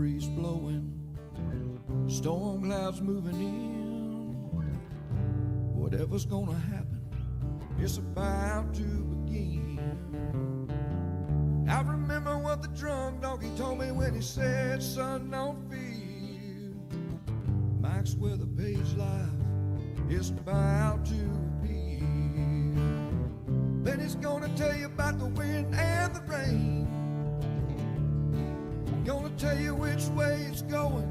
breeze blowing, storm clouds moving in. Whatever's gonna happen, it's about to begin. I remember what the drunk donkey told me when he said, son, don't fear. Mike's where the page life is about to be. Then he's gonna tell you about the wind and the rain. Gonna tell you which way it's going,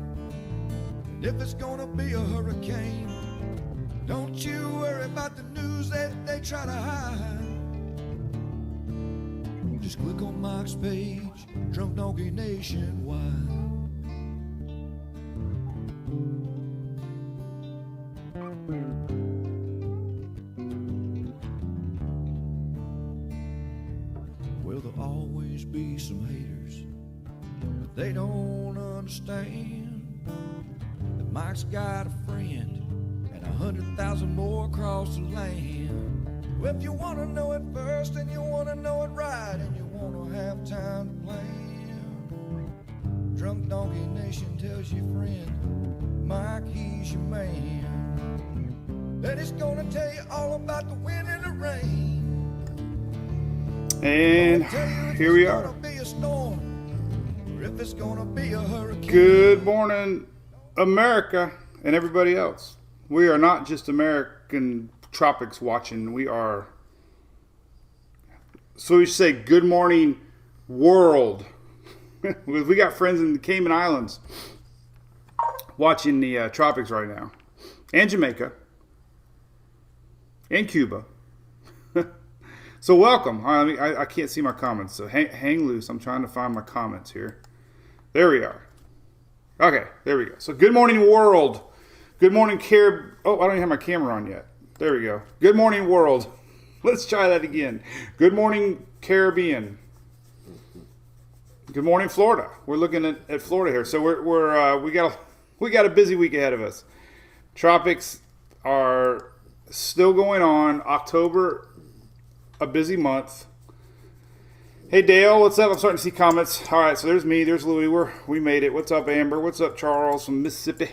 and if it's gonna be a hurricane. Don't you worry about the news that they try to hide. Just click on Mike's page, Drunk Donkey Nationwide. Well, there'll always be some haters, but they don't understand that Mike's got a friend and 100,000 more across the land. Well, if you want to know it first and you want to know it right and you want to have time to plan, Drunk Donkey Nation tells your friend Mike, he's your man. Then he's gonna tell you all about the wind and the rain. And here we are. Good morning, America and everybody else. We are not just American Tropics watching. We are, so we say good morning, world. We got friends in the Cayman Islands watching the Tropics right now, and Jamaica, and Cuba. So welcome. I can't see my comments, so hang loose. I'm trying to find my comments here. There we are. Okay, there we go. So good morning, world. Good morning, Carib. Oh, I don't even have my camera on yet. There we go. Good morning, world. Let's try that again. Good morning, Caribbean. Good morning, Florida. We're looking at Florida here. So we got a busy week ahead of us. Tropics are still going on. October, a busy month. Hey Dale, what's up? I'm starting to see comments. All right, so there's me, there's Louie. We made it. What's up, Amber? What's up, Charles from Mississippi?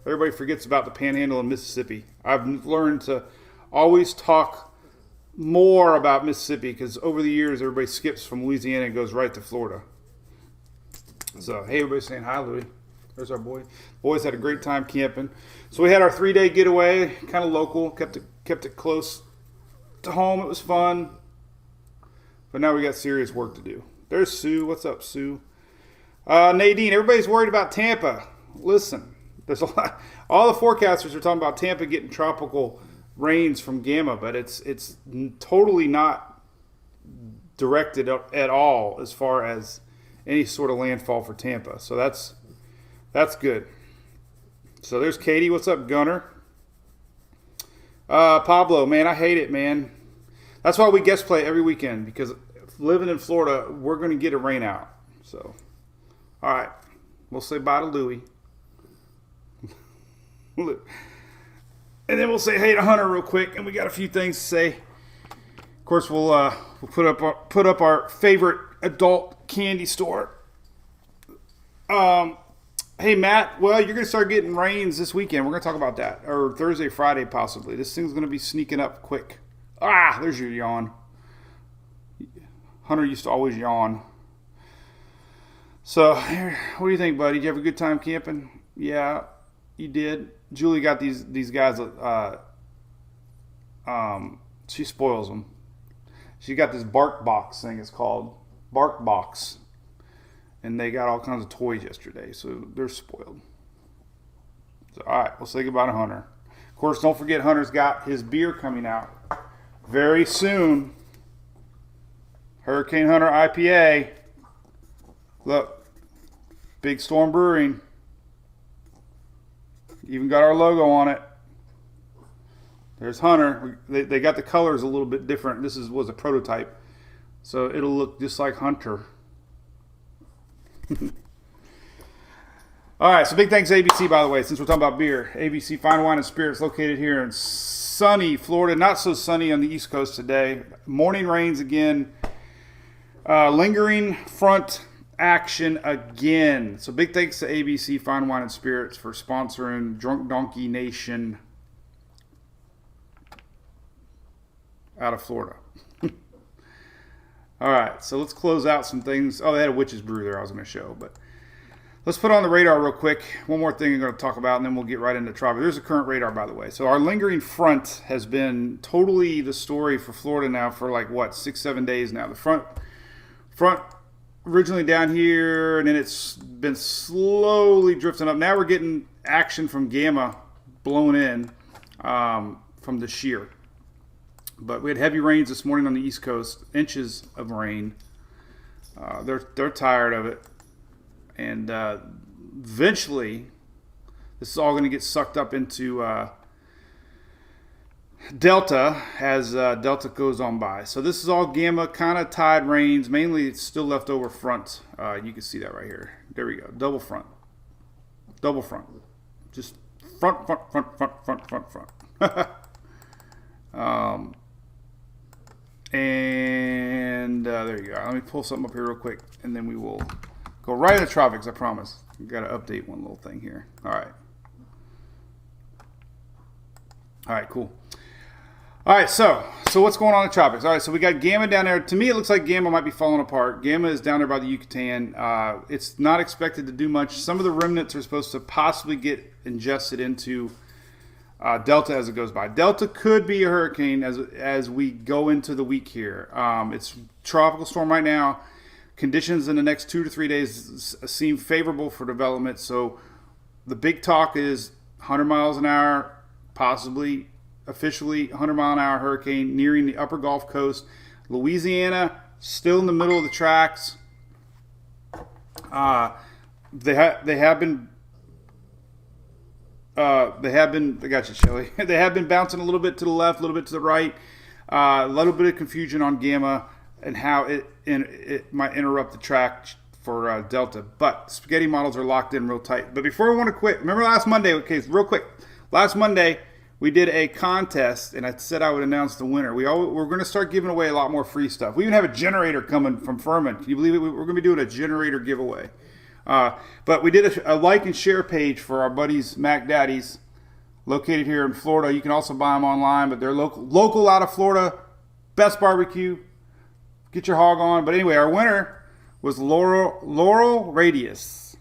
Everybody forgets about the Panhandle in Mississippi. I've learned to always talk more about Mississippi because over the years everybody skips from Louisiana and goes right to Florida. So hey, everybody's saying hi, Louie. There's our boy. Boys had a great time camping. So we had our 3-day getaway, kind of local. Kept it close to home. It was fun. But now we got serious work to do. There's Sue. What's up, Sue? Nadine, everybody's worried about Tampa. Listen, there's a lot. All the forecasters are talking about Tampa getting tropical rains from Gamma, but it's totally not directed at all as far as any sort of landfall for Tampa. So that's good. So there's Katie. What's up, Gunner? Pablo, man, I hate it, man. That's why we guest play every weekend, because living in Florida, we're going to get a rain out. So, all right. We'll say bye to Louie. And then we'll say hey to Hunter real quick, and we got a few things to say. Of course, we'll put up our favorite adult candy store. Hey, Matt, well, you're going to start getting rains this weekend. We're going to talk about that. Or Thursday, Friday, possibly. This thing's going to be sneaking up quick. Ah, there's your yawn. Hunter used to always yawn. So, what do you think, buddy? Did you have a good time camping? Yeah, you did. Julie got these guys. She spoils them. She got this bark box thing. It's called Bark Box. And they got all kinds of toys yesterday, so they're spoiled. So, all right, we'll say goodbye to Hunter. Of course, don't forget Hunter's got his beer coming out very soon. Hurricane Hunter IPA. Look, Big Storm Brewing. Even got our logo on it. There's Hunter. They got the colors a little bit different. This was a prototype, so it'll look just like Hunter. All right, so big thanks to ABC, by the way, since we're talking about beer. ABC Fine Wine and Spirits, located here in sunny Florida. Not so sunny on the East Coast today. Morning rains again. Lingering front action again. So big thanks to ABC Fine Wine and Spirits for sponsoring Drunk Donkey Nation out of Florida. All right, so let's close out some things. Oh, they had a Witch's Brew there I was going to show, but let's put on the radar real quick. One more thing I'm going to talk about, and then we'll get right into Tropics. There's a current radar, by the way. So our lingering front has been totally the story for Florida now for 6-7 days now. The front originally down here, and then it's been slowly drifting up. Now we're getting action from Gamma blown in from the shear. But we had heavy rains this morning on the East Coast, inches of rain. They're tired of it. And eventually, this is all going to get sucked up into Delta as Delta goes on by. So this is all Gamma kind of tide rains. Mainly, it's still left over front. You can see that right here. There we go. Double front. Double front. Just front. And there you go. Let me pull something up here real quick, and then we will go right into Tropics, I promise. I've got to update one little thing here. All right, cool. All right, so what's going on in Tropics? All right, so we got Gamma down there. To me, it looks like Gamma might be falling apart. Gamma is down there by the Yucatan. It's not expected to do much. Some of the remnants are supposed to possibly get ingested into Delta as it goes by. Delta could be a hurricane as we go into the week here. It's tropical storm right now. Conditions in the next 2 to 3 days seem favorable for development. So the big talk is 100 miles an hour, possibly officially 100 mile an hour hurricane nearing the upper Gulf Coast. Louisiana still in the middle of the tracks. They have been. I got you, Shelly. They have been bouncing a little bit to the left, a little bit to the right. A little bit of confusion on Gamma and how it might interrupt the track for Delta. But spaghetti models are locked in real tight. But before we want to quit, remember last Monday, okay, real quick. Last Monday, we did a contest, and I said I would announce the winner. We're going to start giving away a lot more free stuff. We even have a generator coming from Furman. Can you believe it? We're going to be doing a generator giveaway. But we did a like and share page for our buddies Mac Daddies, located here in Florida. You can also buy them online, but they're local out of Florida. Best barbecue. Get your hog on. But anyway, our winner was Laurel Radius.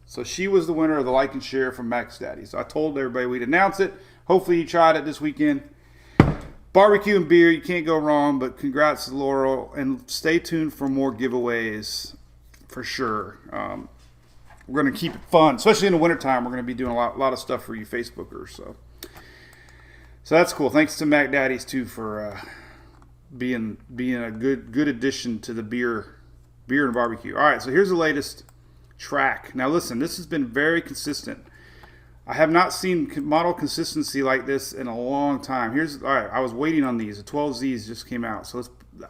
So she was the winner of the like and share from Mac's Daddy. So I told everybody we'd announce it. Hopefully you tried it this weekend. Barbecue and beer, you can't go wrong. But congrats to Laurel, and stay tuned for more giveaways. For sure. We're going to keep it fun, especially in the wintertime. We're going to be doing a lot of stuff for you Facebookers. So that's cool. Thanks to Mac Daddies, too, for being a good addition to the beer and barbecue. All right, so here's the latest track. Now, listen, this has been very consistent. I have not seen model consistency like this in a long time. All right, I was waiting on these. The 12Zs just came out, so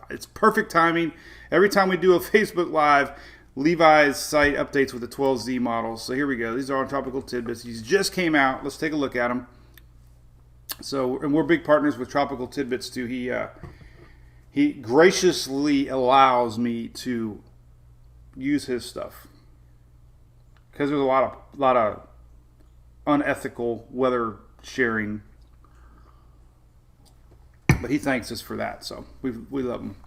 it's perfect timing. Every time we do a Facebook Live, Levi's site updates with the 12Z models. So here we go. These are on Tropical Tidbits. These just came out. Let's take a look at them. And we're big partners with Tropical Tidbits too. He graciously allows me to use his stuff because there's a lot of unethical weather sharing. But he thanks us for that, so we love him.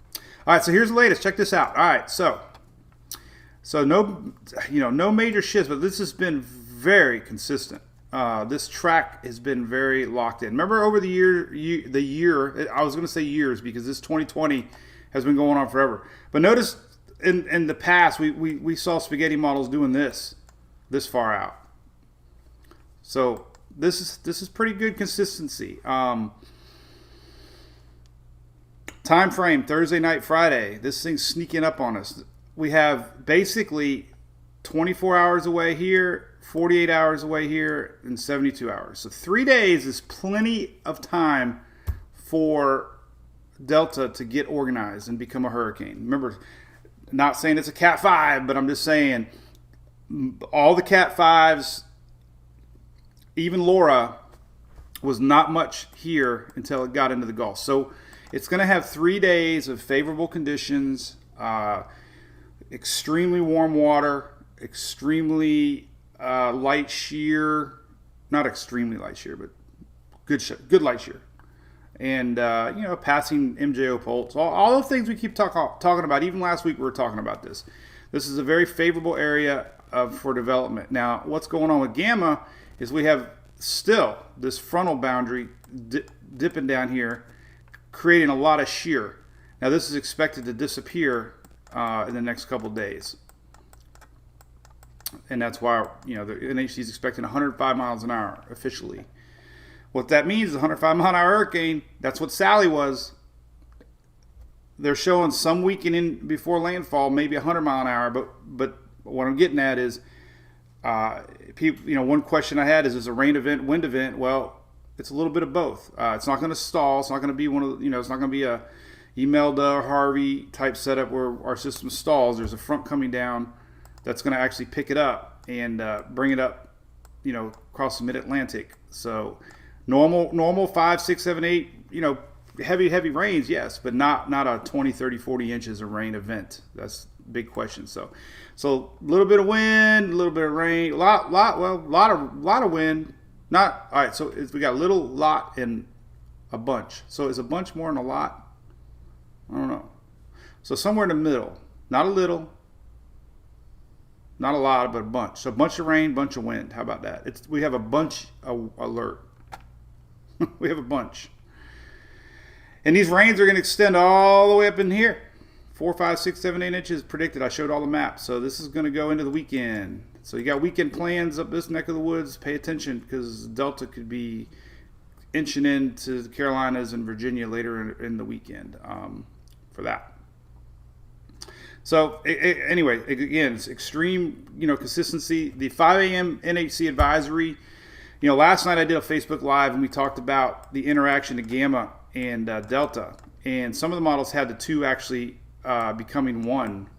All right, so here's the latest. Check this out. All right, so no major shifts, but this has been very consistent. This track has been very locked in. Remember over the year, I was going to say years because this 2020 has been going on forever. But notice in the past, we saw spaghetti models doing this far out. So this is pretty good consistency. Time frame, Thursday night, Friday. This thing's sneaking up on us. We have basically 24 hours away here, 48 hours away here, and 72 hours. So 3 days is plenty of time for Delta to get organized and become a hurricane. Remember, not saying it's a Cat 5, but I'm just saying all the Cat 5s, even Laura, was not much here until it got into the Gulf. So it's going to have 3 days of favorable conditions. extremely warm water, extremely light shear, not extremely light shear, but good light shear. And, passing MJO pulse, all the things we keep talking about. Even last week we were talking about this. This is a very favorable area for development. Now, what's going on with Gamma is we have still this frontal boundary dipping down here, creating a lot of shear. Now, this is expected to disappear in the next couple days. And that's why, the NHC is expecting 105 miles an hour officially. What that means is 105 mile an hour hurricane. That's what Sally was. They're showing some weakening before landfall, maybe 100 mile an hour. But what I'm getting at is, people. One question I had is a rain event, wind event? Well, it's a little bit of both. It's not going to stall. It's not going to be it's not going to be a Imelda or Harvey type setup where our system stalls. There's a front coming down that's going to actually pick it up and bring it up, across the mid-Atlantic. So normal 5, 6, 7, 8, heavy rains, yes, but not a 20, 30, 40 inches of rain event. That's a big question. So a little bit of wind, a little bit of rain, a lot of wind. Not all right. So we got a little, lot, and a bunch. So is a bunch more than a lot? I don't know. So somewhere in the middle, not a little, not a lot, but a bunch. So a bunch of rain, bunch of wind. How about that? We have a bunch alert. We have a bunch. And these rains are going to extend all the way up in here. 4, 5, 6, 7, 8 inches predicted. I showed all the maps. So this is going to go into the weekend. So you got weekend plans up this neck of the woods. Pay attention because Delta could be inching into the Carolinas and Virginia later in the weekend for that. So anyway, again, it's extreme, consistency. The 5 a.m. NHC advisory. Last night I did a Facebook Live and we talked about the interaction of Gamma and Delta. And some of the models had the two actually becoming one,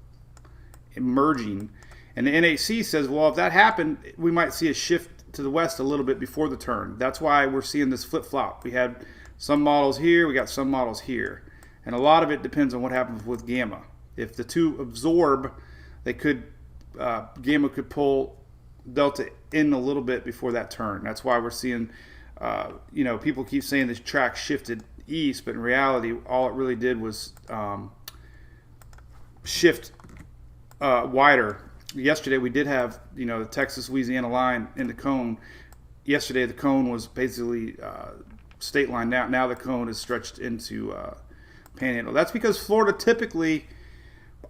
merging. And the NHC says, well, if that happened, we might see a shift to the west a little bit before the turn. That's why we're seeing this flip-flop. We had some models here, we got some models here. And a lot of it depends on what happens with Gamma. If the two absorb, Gamma could pull Delta in a little bit before that turn. That's why we're seeing, people keep saying this track shifted east, but in reality, all it really did was shift wider. Yesterday, we did have, the Texas-Louisiana line in the cone. Yesterday, the cone was basically state line. Now the cone is stretched into Panhandle. That's because Florida typically,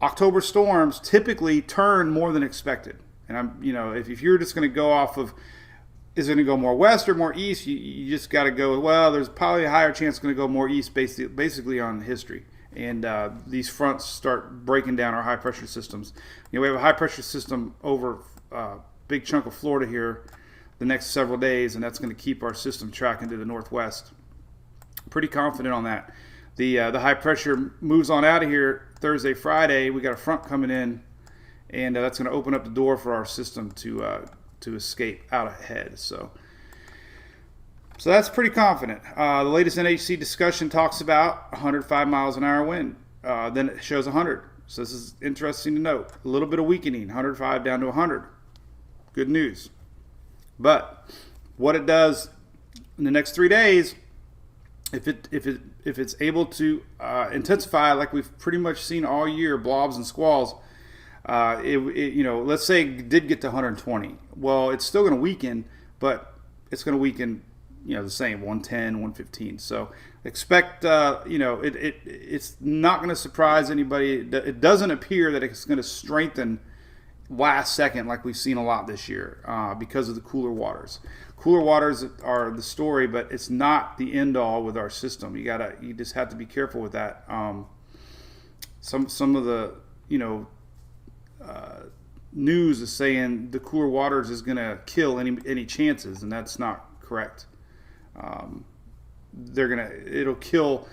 October storms typically turn more than expected. And if you're just going to go off of, is it going to go more west or more east? You just got to go, well, there's probably a higher chance it's going to go more east basically on history. And these fronts start breaking down our high pressure systems. We have a high pressure system over a big chunk of Florida here the next several days, and that's going to keep our system tracking to the northwest. Pretty confident on that. The high pressure moves on out of here Thursday, Friday. We got a front coming in, and that's going to open up the door for our system to escape out ahead. So that's pretty confident. The latest NHC discussion talks about 105 miles an hour wind. Then it shows 100. So this is interesting to note. A little bit of weakening, 105 down to 100. Good news. But what it does in the next 3 days, if it's able to intensify like we've pretty much seen all year, blobs and squalls, let's say it did get to 120. Well, it's still going to weaken, but it's going to weaken, the same 110, 115. So expect, it's not going to surprise anybody. It doesn't appear that it's going to strengthen last second like we've seen a lot this year because of the cooler waters. Cooler waters are the story, but it's not the end all with our system. You just have to be careful with that. Some of the news is saying the cooler waters is going to kill any chances, and that's not correct. It'll kill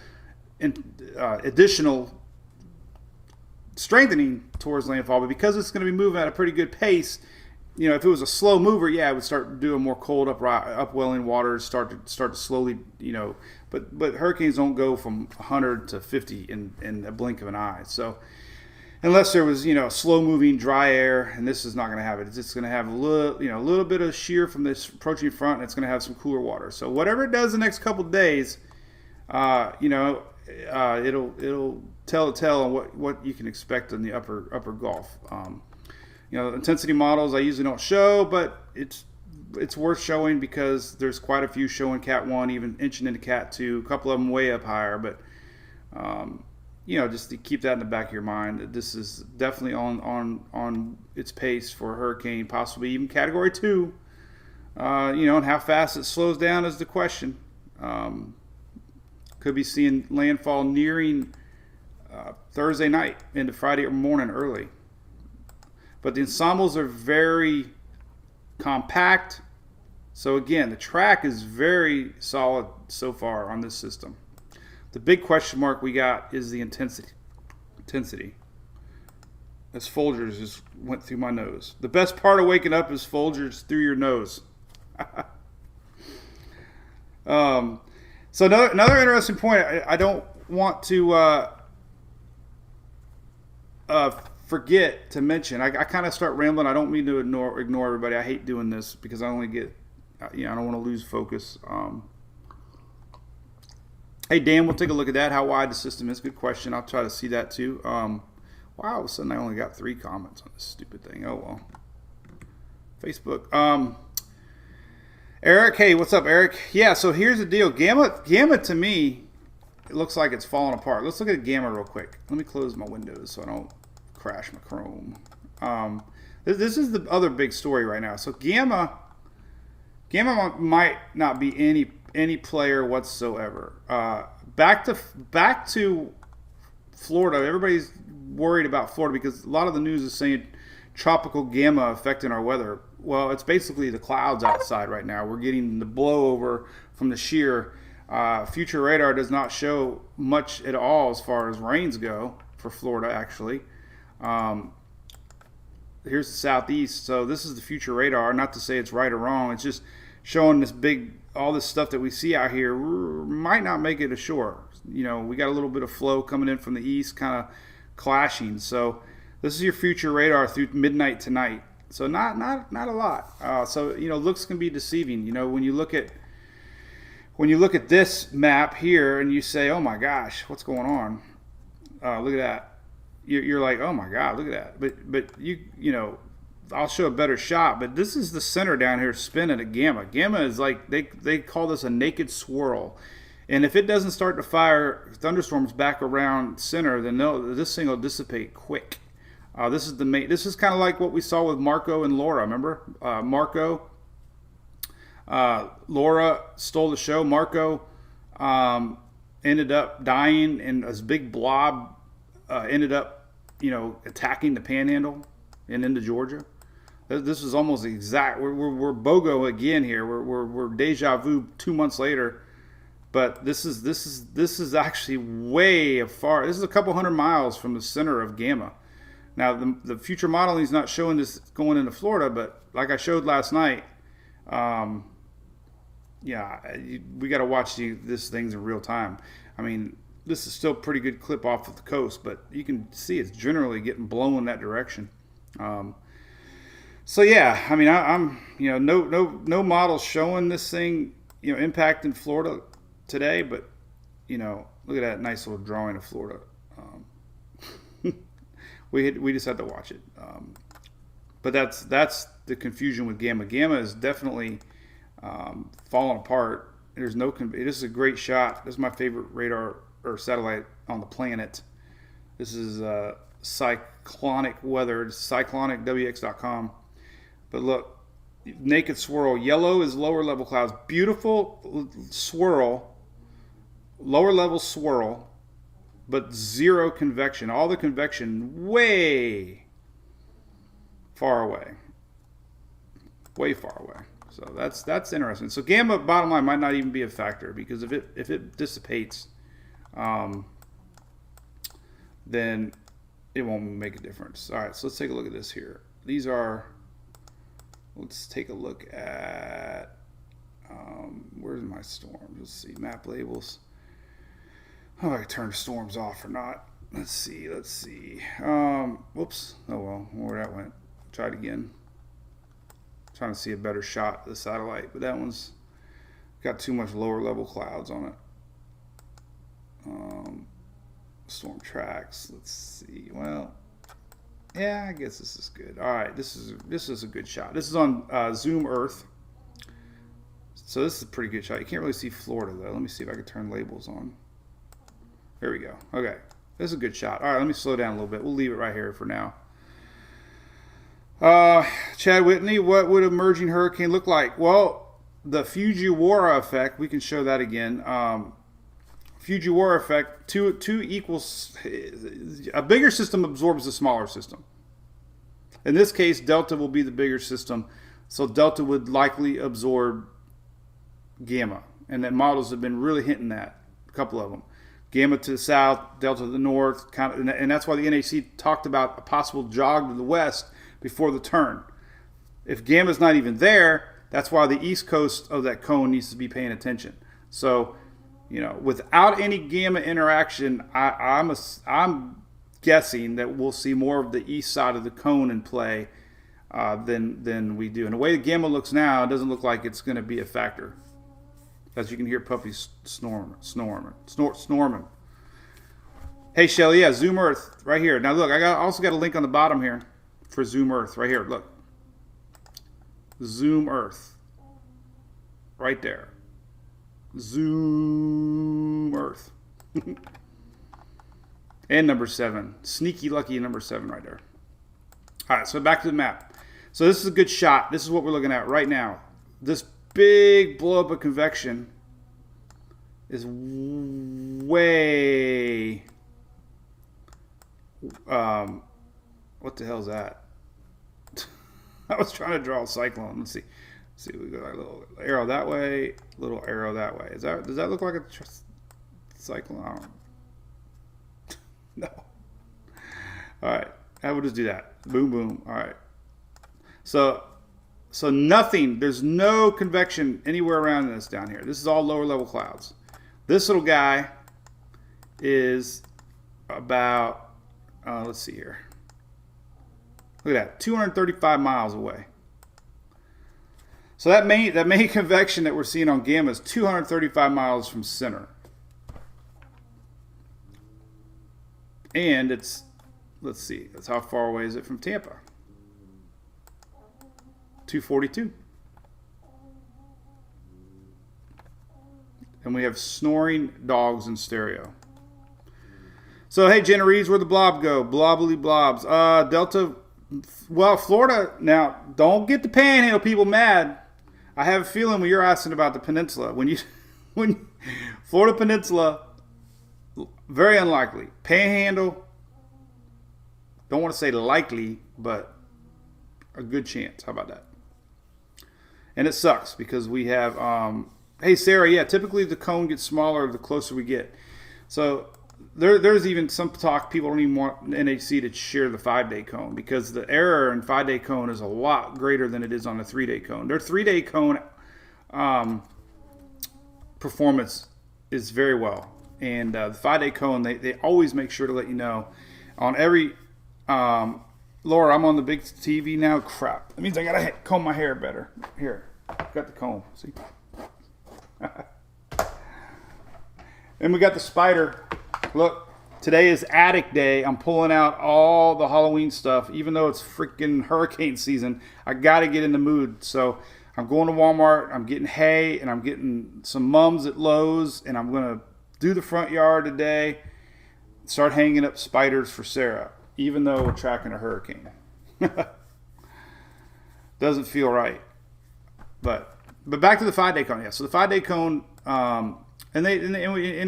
additional strengthening towards landfall, but because it's going to be moving at a pretty good pace, if it was a slow mover, it would start doing more cold upwelling waters, start to slowly, but hurricanes don't go from 100 to 50 in a blink of an eye. So unless there was, slow moving dry air, and this is not going to have it. It's just going to have a little bit of shear from this approaching front, and it's going to have some cooler water. So whatever it does the next couple of days, it'll tell a tale on what you can expect in the upper Gulf. Intensity models I usually don't show, but it's worth showing because there's quite a few showing Cat 1, even inching into Cat 2, a couple of them way up higher, but just to keep that in the back of your mind, that this is definitely on its pace for a hurricane, possibly even Category 2. And how fast it slows down is the question. Could be seeing landfall nearing Thursday night into Friday morning early. But the ensembles are very compact. So again, the track is very solid so far on this system. The big question mark we got is the intensity. As Folgers just went through my nose. The best part of waking up is Folgers through your nose. So another interesting point. I don't want to forget to mention. I kind of start rambling. I don't mean to ignore everybody. I hate doing this because I only get. I don't want to lose focus. Hey, Dan, we'll take a look at that, how wide the system is. Good question. I'll try to see that, too. Wow, all of a sudden I only got 3 comments on this stupid thing. Oh, well. Facebook. Eric, hey, what's up, Eric? Yeah, so here's the deal. Gamma to me, it looks like it's falling apart. Let's look at Gamma real quick. Let me close my windows so I don't crash my Chrome. This is the other big story right now. So Gamma might not be any player whatsoever. Back to Florida. Everybody's worried about Florida because a lot of the news is saying tropical gamma affecting our weather. Well, it's basically the clouds outside right now. We're getting the blowover from the shear. Future radar does not show much at all as far as rains go for Florida, actually. Here's the southeast. So this is the future radar. Not to say it's right or wrong. It's just showing all this stuff that we see out here might not make it ashore. We got a little bit of flow coming in from the east, kind of clashing. So this is your future radar through midnight tonight. So not a lot. So looks can be deceiving. When you look at this map here and you say, oh my gosh, what's going on? Look at that. You're like, oh my God, look at that. But I'll show a better shot, but this is the center down here spinning at Gamma. Gamma is like, they call this a naked swirl. And if it doesn't start to fire thunderstorms back around center, then this thing will dissipate quick. This is kind of like what we saw with Marco and Laura. Remember? Laura stole the show. Marco ended up dying, and this big blob ended up, attacking the Panhandle and into Georgia. This is almost exact. We're BOGO again here. We're deja vu 2 months later, but this is actually way far. This is a couple hundred miles from the center of Gamma. Now the future modeling is not showing this going into Florida, but like I showed last night, we got to watch these things in real time. I mean, this is still pretty good clip off of the coast, but you can see it's generally getting blown in that direction. So yeah, I mean, I'm no models showing this thing impacting Florida today, but look at that nice little drawing of Florida. We just had to watch it, but that's the confusion with Gamma. Gamma is definitely falling apart. This is a great shot. This is my favorite radar or satellite on the planet. This is cyclonic weather. It's cyclonicwx.com. But look, naked swirl. Yellow is lower level clouds. Beautiful swirl, lower level swirl, but zero convection. All the convection way far away. Way far away. So that's interesting. So Gamma, bottom line, might not even be a factor because if it dissipates, then it won't make a difference. All right, so let's take a look at this here. Let's take a look at, where's my storms? Let's see, map labels. Oh, I can turn storms off or not. Let's see. Whoops. Oh well, where that went. Try it again. Trying to see a better shot of the satellite, but that one's got too much lower level clouds on it. Storm tracks. Let's see. Well, yeah, I guess this is good. All right, this is a good shot. This is on Zoom Earth. So this is a pretty good shot. You can't really see Florida though. Let me see if I can turn labels on. There we go. Okay, this is a good shot. All right, let me slow down a little bit. We'll leave it right here for now. Chad Whitney, what would an emerging hurricane look like? Well, the Fujiwara effect. We can show that again. Fujiwara effect. Two equals. A bigger system absorbs a smaller system. In this case, Delta will be the bigger system, so Delta would likely absorb Gamma, and that models have been really hinting that, a couple of them. Gamma to the south, Delta to the north, and that's why the NHC talked about a possible jog to the west before the turn. If Gamma's not even there, that's why the east coast of that cone needs to be paying attention. So, without any Gamma interaction, I'm guessing that we'll see more of the east side of the cone in play than we do. And the way the Gamma looks now, it doesn't look like it's going to be a factor. As you can hear puppies snoring. Hey, Shelly, yeah, Zoom Earth right here. Now, look, I also got a link on the bottom here for Zoom Earth right here. Look. Zoom Earth. Right there. Zoom Earth. And number 7. Sneaky lucky number 7 right there. All right, so back to the map. So this is a good shot. This is what we're looking at right now. This big blow up of convection is way what the hell is that? I was trying to draw a cyclone. Let's see. We got a little arrow that way, little arrow that way. Does that look like a cyclone? No. All right. I will just do that. Boom, boom. All right. So nothing, there's no convection anywhere around this down here. This is all lower level clouds. This little guy is about, let's see here. Look at that, 235 miles away. So that main convection that we're seeing on Gamma is 235 miles from center. And it's, let's see, that's how far away is it from Tampa? 242. And we have snoring dogs in stereo. So, hey, Jenna Reeves, where'd the blob go? Blobbly blobs. Delta, well, Florida, now, don't get the panhandle people mad. I have a feeling when you're asking about the peninsula, when Florida Peninsula, very unlikely. Panhandle, don't want to say likely, but a good chance. How about that? And it sucks because we have, hey, Sarah, yeah, typically the cone gets smaller the closer we get. So there's even some talk, people don't even want NHC to share the 5-day cone because the error in 5-day cone is a lot greater than it is on a 3-day cone. Their 3-day cone performance is very well. And the 5-day cone, they always make sure to let you know on every... Laura, I'm on the big TV now. Crap. That means I gotta comb my hair better. Here, got the comb. See? And we got the spider. Look, today is attic day. I'm pulling out all the Halloween stuff. Even though it's freaking hurricane season, I gotta get in the mood. So I'm going to Walmart. I'm getting hay, and I'm getting some mums at Lowe's, and I'm gonna do the front yard today. Start hanging up spiders for Sarah. Even though we're tracking a hurricane. Doesn't feel right. But back to the 5-day cone. Yeah, so the 5-day cone, and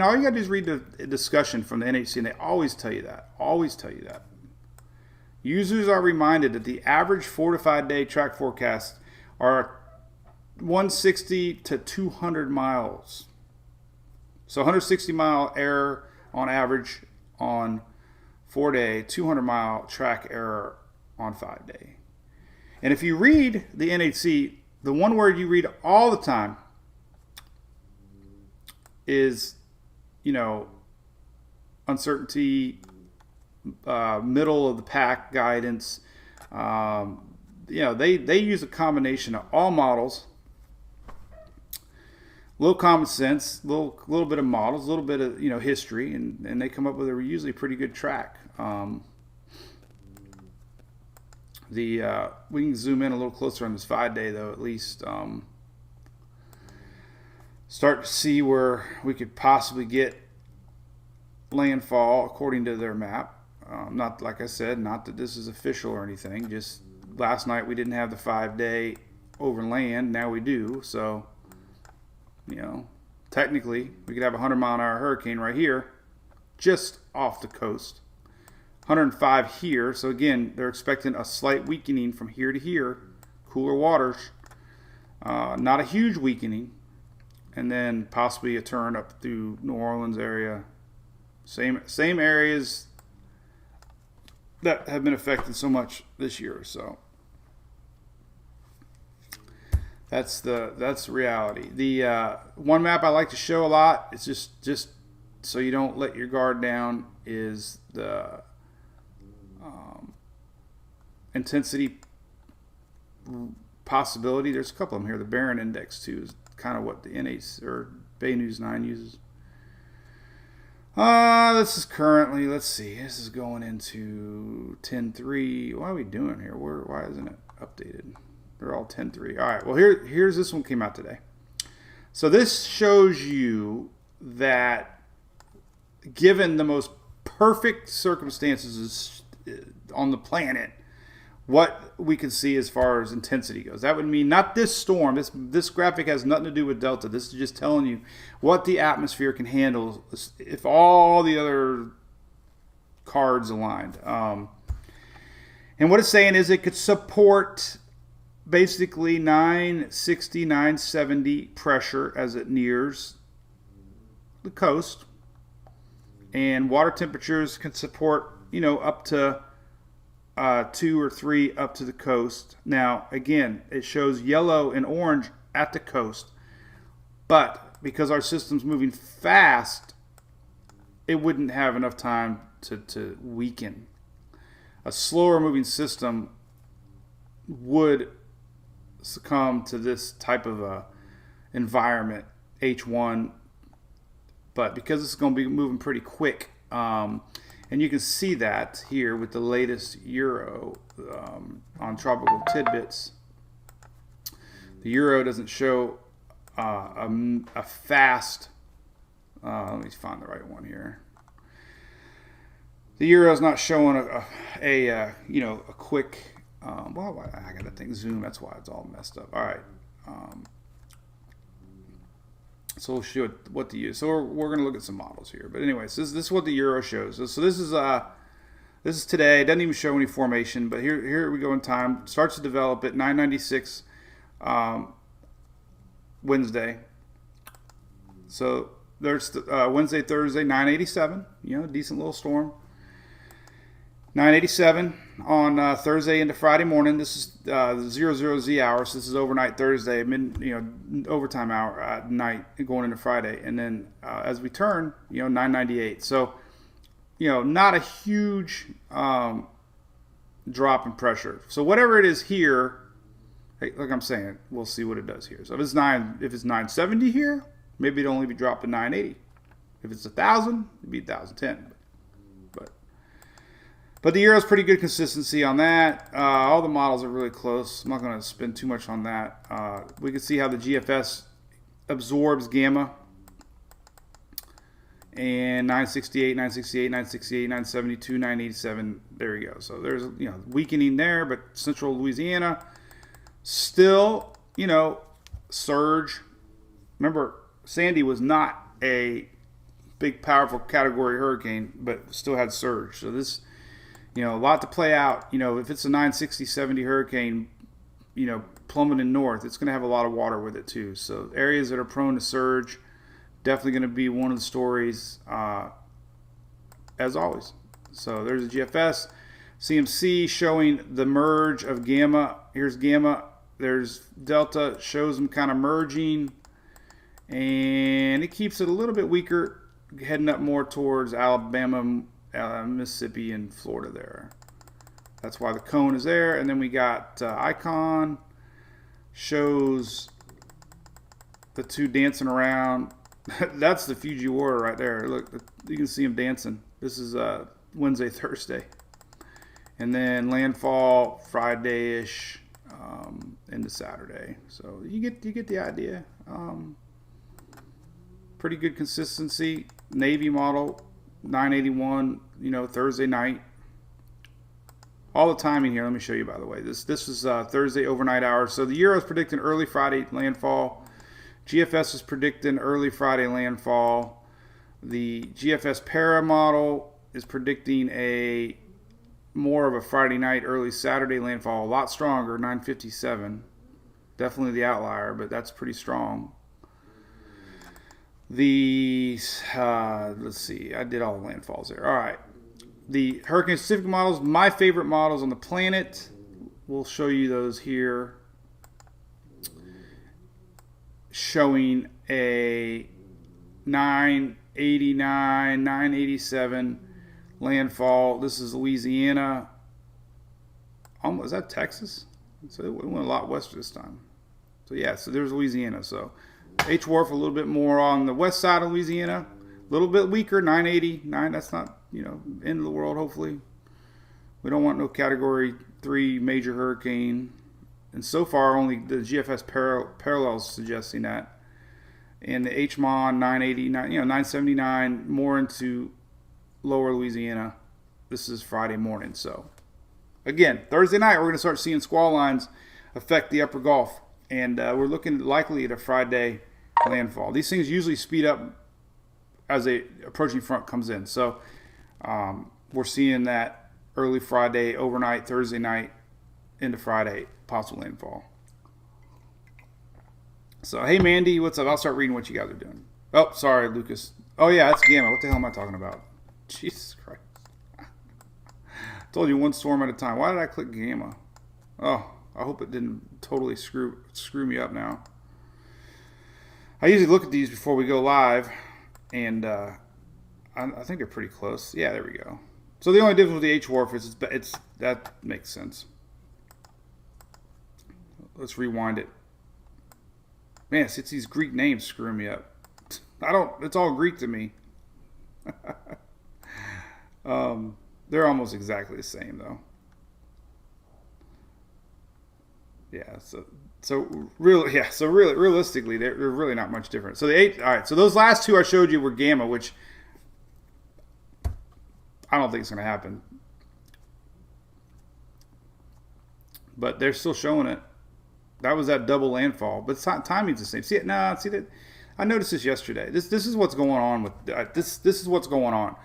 all you got to do is read the discussion from the NHC, and they always tell you that. Always tell you that. Users are reminded that the average 4 to 5 day track forecasts are 160 to 200 miles. So 160 mile error on average on 4-day, 200 mile track error on 5-day. And if you read the NHC, the one word you read all the time is, uncertainty, middle of the pack guidance. They use a combination of all models, little common sense, little bit of models, a little bit of history, and they come up with a usually pretty good track. We can zoom in a little closer on this 5-day though, at least start to see where we could possibly get landfall according to their map. Not like I said, not that this is official or anything. Just last night we didn't have the 5-day over land. Now we do. So, technically we could have a 100-mile-an-hour hurricane right here, just off the coast. 105 here. So again, they're expecting a slight weakening from here to here, cooler waters. Not a huge weakening. And then possibly a turn up through New Orleans area. Same areas that have been affected so much this year. So that's reality. The one map I like to show a lot, it's just so you don't let your guard down, is the intensity possibility. There's a couple of them here. The Barron Index too is kind of what the NH or Bay News 9 uses. This is currently, let's see, this is going into 10.3. What are we doing here? Why isn't it updated? They're all 10.3. All right, well, here's this one came out today. So this shows you that given the most perfect circumstances on the planet, what we can see as far as intensity goes. That would mean not this storm. This graphic has nothing to do with Delta. This is just telling you what the atmosphere can handle if all the other cards aligned. And what it's saying is it could support basically 960, 970 pressure as it nears the coast. And water temperatures can support, up to 2 or 3 up to the coast. Now, again, it shows yellow and orange at the coast. But because our system's moving fast, it wouldn't have enough time to weaken. A slower moving system would succumb to this type of a environment, H1. But because it's going to be moving pretty quick, and you can see that here with the latest Euro on Tropical Tidbits. The Euro doesn't show a fast. Let me find the right one here. The Euro is not showing a quick. Well, I got to think zoom. That's why it's all messed up. All right. So we'll show what to use. So we're going to look at some models here. But anyways, this is what the Euro shows. So this is today. It doesn't even show any formation. But here we go in time. It starts to develop at 9:96 Wednesday. So there's Wednesday, Thursday, 9:87. Decent little storm. 9:87 on Thursday into Friday morning. This is 00Z hour. So this is overnight Thursday, overtime hour at night going into Friday. And then as we turn, 9:98. So, not a huge drop in pressure. So whatever it is here, like I'm saying, we'll see what it does here. So if it's 970 here, maybe it'll only be dropped to 980. If it's 1,000, it'd be 1,010. But the Euro's pretty good consistency on that. All the models are really close. I'm not going to spend too much on that. We can see how the GFS absorbs gamma. And 968, 968, 968, 972, 987. There you go. So there's weakening there, but central Louisiana still, surge. Remember, Sandy was not a big, powerful category hurricane, but still had surge. So this, a lot to play out. If it's a 960, 70 hurricane, plummeting north, it's going to have a lot of water with it too. So areas that are prone to surge, definitely going to be one of the stories, as always. So there's a GFS. CMC showing the merge of gamma. Here's gamma. There's delta, shows them kind of merging. And it keeps it a little bit weaker, heading up more towards Alabama Mississippi and Florida there. That's why the cone is there. And then we got icon shows the two dancing around. That's the Fujiwara right there. Look, you can see them dancing. This is Wednesday, Thursday. And then landfall Friday-ish into Saturday. So you get the idea. Pretty good consistency. Navy model, 981, Thursday night. All the timing here, let me show you, by the way. This is Thursday overnight hours. So the Euro is predicting early Friday landfall. GFS is predicting early Friday landfall. The GFS Para model is predicting more of a Friday night, early Saturday landfall. A lot stronger, 957. Definitely the outlier, but that's pretty strong. Let's see, I did all the landfalls there. All right. The Hurricane Specific models, my favorite models on the planet. We'll show you those here. Showing a 989, 987 landfall. This is Louisiana. Is that Texas? So it went a lot west this time. So yeah, so there's Louisiana. So H-Wharf a little bit more on the west side of Louisiana. A little bit weaker, 989. That's not, end of the world, hopefully. We don't want no Category 3 major hurricane. And so far, only the GFS parallels suggesting that. And the HMON 989, 979, more into lower Louisiana. This is Friday morning. So, again, Thursday night, we're going to start seeing squall lines affect the upper Gulf. And we're looking likely at a Friday landfall. These things usually speed up as a approaching front comes in. So, we're seeing that early Friday, overnight, Thursday night, into Friday, possible landfall. So, hey, Mandy, what's up? I'll start reading what you guys are doing. Oh, sorry, Lucas. Oh, yeah, that's Gamma. What the hell am I talking about? Jesus Christ. I told you one storm at a time. Why did I click Gamma? Oh, I hope it didn't totally screw me up now. I usually look at these before we go live, and I think they're pretty close. Yeah, there we go. So the only difference with the H-Wharf is that makes sense. Let's rewind it. Man, it's these Greek names screwing me up. It's all Greek to me. They're almost exactly the same though. Yeah, realistically, they're really not much different. So all right, so those last two I showed you were Gamma, which I don't think it's going to happen. But they're still showing it. That was that double landfall, but timing's the same. See that? I noticed this yesterday. This is what's going on with this. This is what's going on.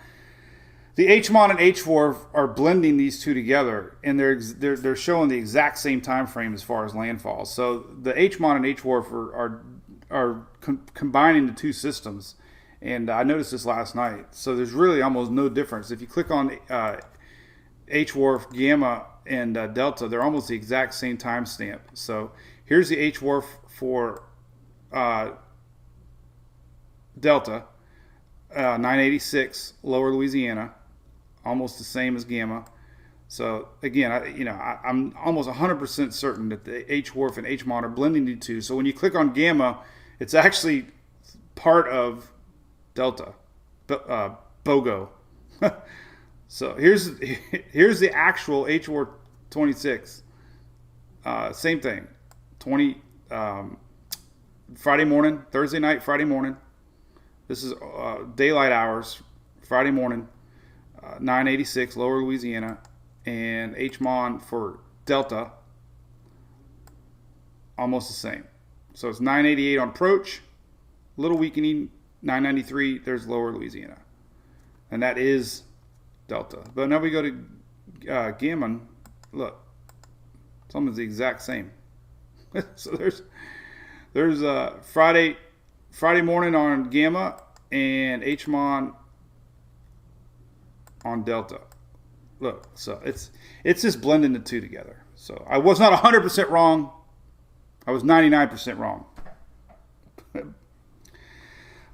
The HMON and H-Wharf are blending these two together, and they're showing the exact same time frame as far as landfall. So the HMON and H-Wharf are combining the two systems, and I noticed this last night. So there's really almost no difference. If you click on H-Wharf, Gamma, and Delta, they're almost the exact same timestamp. So here's the H-Wharf for Delta, 986, lower Louisiana, almost the same as Gamma. So again, I'm almost 100% certain that the H-Wharf and H-Mon are blending the two. So when you click on Gamma, it's actually part of Delta, BOGO. So here's the actual H-Wharf 26. Same thing. 20 Friday morning, Thursday night, Friday morning. This is daylight hours, Friday morning, 986, lower Louisiana, and HMON for Delta, almost the same. So it's 988 on approach, little weakening, 993, there's lower Louisiana. And that is Delta. But now we go to Gamma, look, it's almost the exact same. So there's Friday morning on Gamma and HMON on Delta. Look, so it's just blending the two together. So I was not 100% wrong. I was 99% wrong.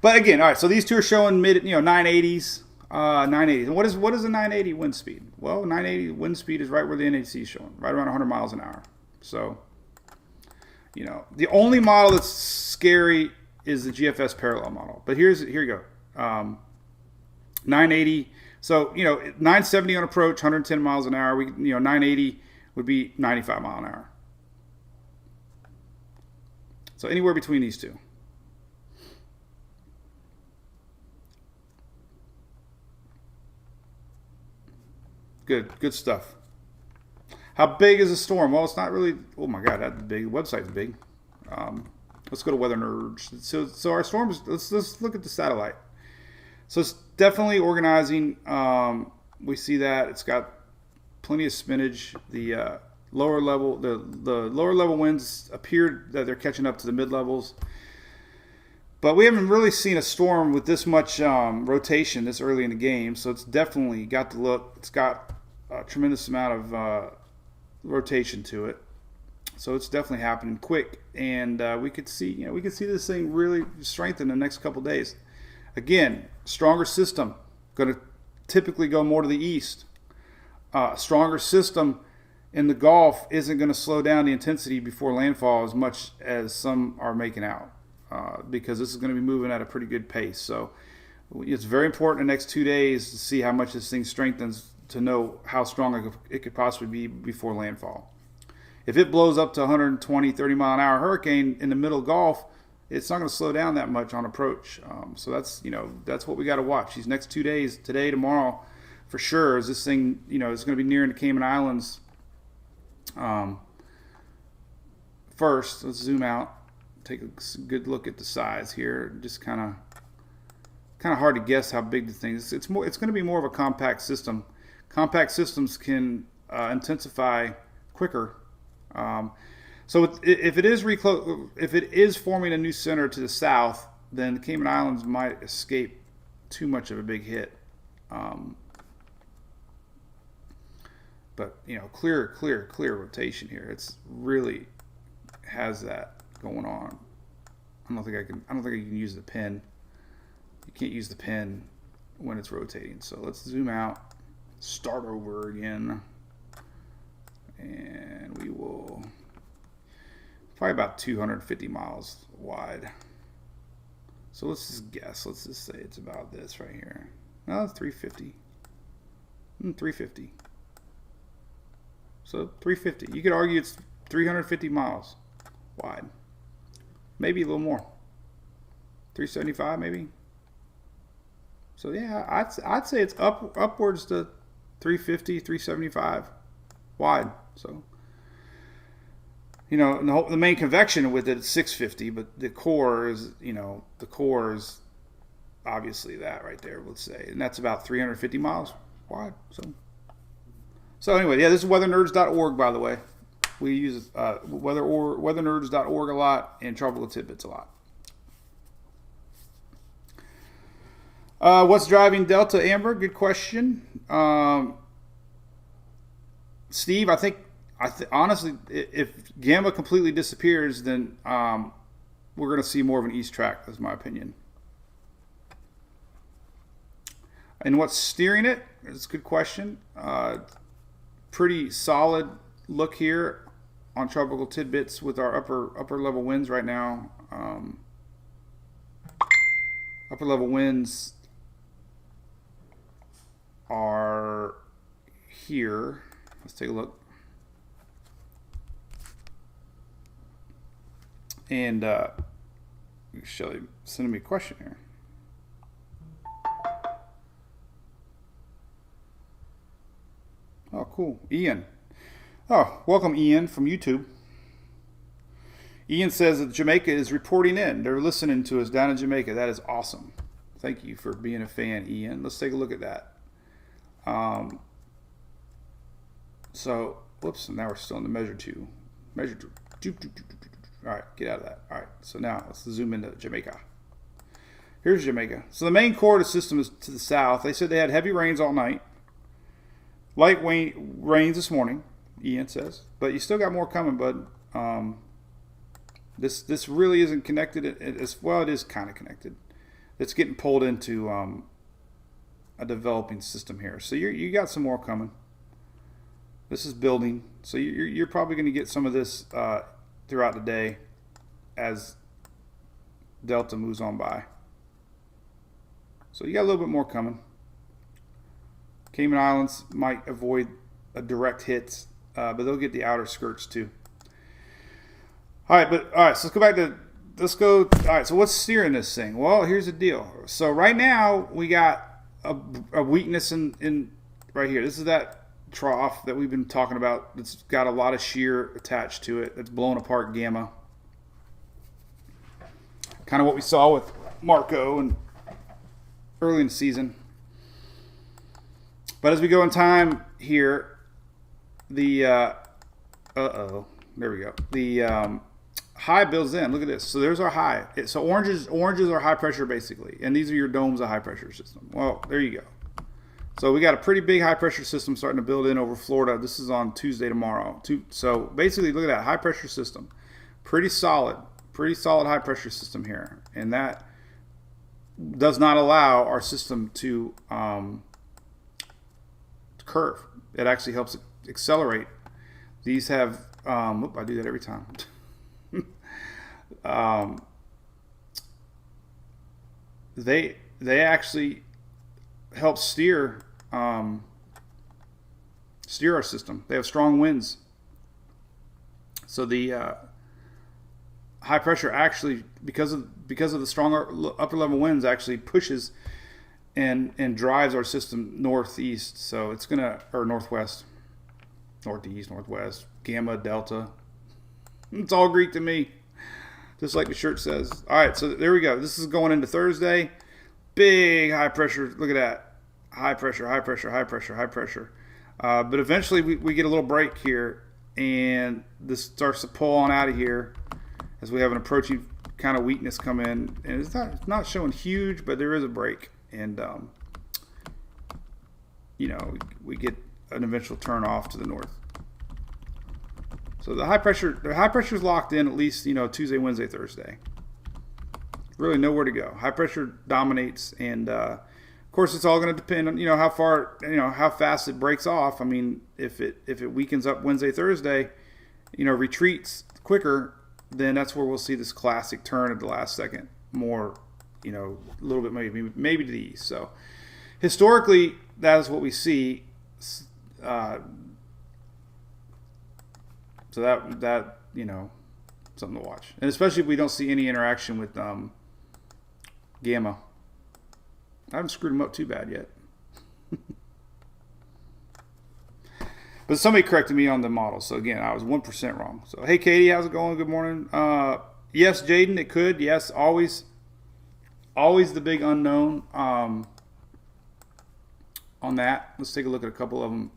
But again, all right, so these two are showing mid, 980s. 980. And what is a 980 wind speed? Well, 980 wind speed is right where the NHC is showing, right around 100 miles an hour. So, the only model that's scary is the GFS parallel model. But here you go. 980. So, 970 on approach, 110 miles an hour. 980 would be 95 mile an hour. So anywhere between these two. Good stuff. How big is the storm? Well, it's not really. Oh my God, that's big. The website's big. Let's go to Weather Nerds. So our storms. Let's look at the satellite. So it's definitely organizing. We see that it's got plenty of spinach. The lower level, the lower level winds appear that they're catching up to the mid levels. But we haven't really seen a storm with this much rotation this early in the game, so it's definitely got the look. It's got a tremendous amount of rotation to it, so it's definitely happening quick. And we could see this thing really strengthen the next couple days. Again, stronger system, going to typically go more to the east. Stronger system in the Gulf isn't going to slow down the intensity before landfall as much as some are making out. Because this is going to be moving at a pretty good pace. So it's very important in the next 2 days to see how much this thing strengthens to know how strong it could possibly be before landfall. If it blows up to 120, 30 mile an hour hurricane in the middle Gulf, it's not going to slow down that much on approach. So that's what we got to watch. These next 2 days, today, tomorrow, for sure, is this thing, it's going to be nearing the Cayman Islands. First, let's zoom out. Take a good look at the size here. Just kind of hard to guess how big the thing is. It's going to be more of a compact system. Compact systems can intensify quicker. So if it is forming a new center to the south, then the Cayman Islands might escape too much of a big hit. But clear rotation here. It's really has that going on. I don't think I can use the pen. You can't use the pen when it's rotating. So let's zoom out, start over again, and we will probably about 250 miles wide. So let's just guess. Let's just say it's about this right here. No, it's 350. 350. So 350. You could argue it's 350 miles wide. Maybe a little more. 375 maybe. So yeah, I'd say it's upwards to 350, 375 wide. So the main convection with it is 650, but the core is obviously that right there, let's say, and that's about 350 miles wide. So anyway, yeah, this is weathernerds.org, by the way. We use weathernerds.org a lot and Tropical Tidbits a lot. What's driving Delta, Amber? Good question. Steve, I think honestly, if Gamma completely disappears, then we're going to see more of an east track. That's my opinion. And what's steering it? It's a good question. Pretty solid look here on Tropical Tidbits with our upper level winds right now. Upper level winds are here. Let's take a look. And Shelly sending me a question here. Oh, cool. Ian. Oh, welcome, Ian, from YouTube. Ian says that Jamaica is reporting in. They're listening to us down in Jamaica. That is awesome. Thank you for being a fan, Ian. Let's take a look at that. So, whoops, now we're still in the measure two. Measure two. All right, get out of that. All right, so now let's zoom into Jamaica. Here's Jamaica. So the main core of the system is to the south. They said they had heavy rains all night. Light rains this morning, Ian says. But you still got more coming, bud. This really isn't connected as well. It is kind of connected. It's getting pulled into a developing system here. So you got some more coming. This is building. So you're probably going to get some of this throughout the day as Delta moves on by. So you got a little bit more coming. Cayman Islands might avoid a direct hit, but they'll get the outer skirts too. All right, so let's go back to, all right, so what's steering this thing? Well, here's the deal. So right now we got a weakness in right here. This is that trough that we've been talking about. It's got a lot of shear attached to it. It's blowing apart gamma. Kind of what we saw with Marco and early in the season. But as we go in time here, the there we go. The high builds in. Look at this. So there's our high. So oranges are high pressure basically, and these are your domes of high pressure system. Well, there you go. So we got a pretty big high pressure system starting to build in over Florida. This is on Tuesday tomorrow. So basically, look at that high pressure system. Pretty solid high pressure system here, and that does not allow our system to curve. It actually helps accelerate. These have I do that every time. They actually help steer our system. They have strong winds, so the high pressure actually, because of the stronger upper level winds, actually pushes and drives our system northeast. So it's gonna, or northwest, northeast, northwest, gamma, delta. It's all Greek to me, just like the shirt says. All right, so there we go. This is going into Thursday. Big high pressure. Look at that. High pressure, high pressure, high pressure, high pressure. But eventually we get a little break here, and this starts to pull on out of here as we have an approaching kind of weakness come in. And it's not showing huge, but there is a break. And, we get an eventual turn off to the north. So the high pressure is locked in at least, Tuesday, Wednesday, Thursday. Really nowhere to go. High pressure dominates, and of course it's all going to depend on how far, how fast it breaks off. I mean, if it weakens up Wednesday, Thursday, retreats quicker, then that's where we'll see this classic turn at the last second. More, a little bit maybe to the east. So historically, that is what we see. So that something to watch, and especially if we don't see any interaction with gamma. I haven't screwed them up too bad yet. But somebody corrected me on the model, so again, I was 1% wrong. So hey, Katie, how's it going? Good morning. Yes, Jaden, it could. Yes, always the big unknown on that. Let's take a look at a couple of them.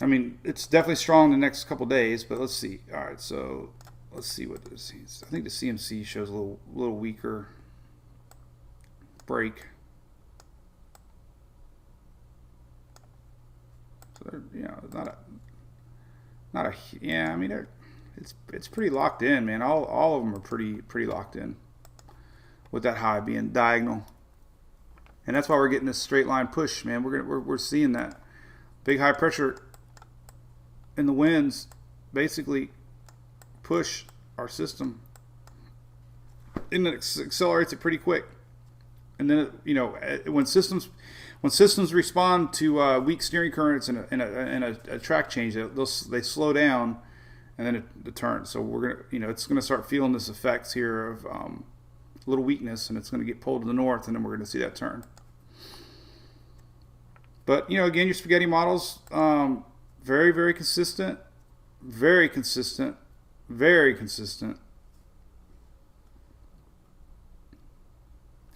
I mean, it's definitely strong the next couple days, but let's see. All right, so let's see what this is. I think the CMC shows a little weaker break. So they're, not a yeah. I mean, it's pretty locked in, man. All of them are pretty locked in, with that high being diagonal, and that's why we're getting this straight line push, man. We're seeing that big high pressure in the winds basically push our system, and it accelerates it pretty quick. And then when systems respond to weak steering currents and a track change, they slow down, and then it turns. So we're gonna it's gonna start feeling this effects here of a little weakness, and it's gonna get pulled to the north, and then we're gonna see that turn. But again, your spaghetti models. Very, very consistent, very consistent, very consistent.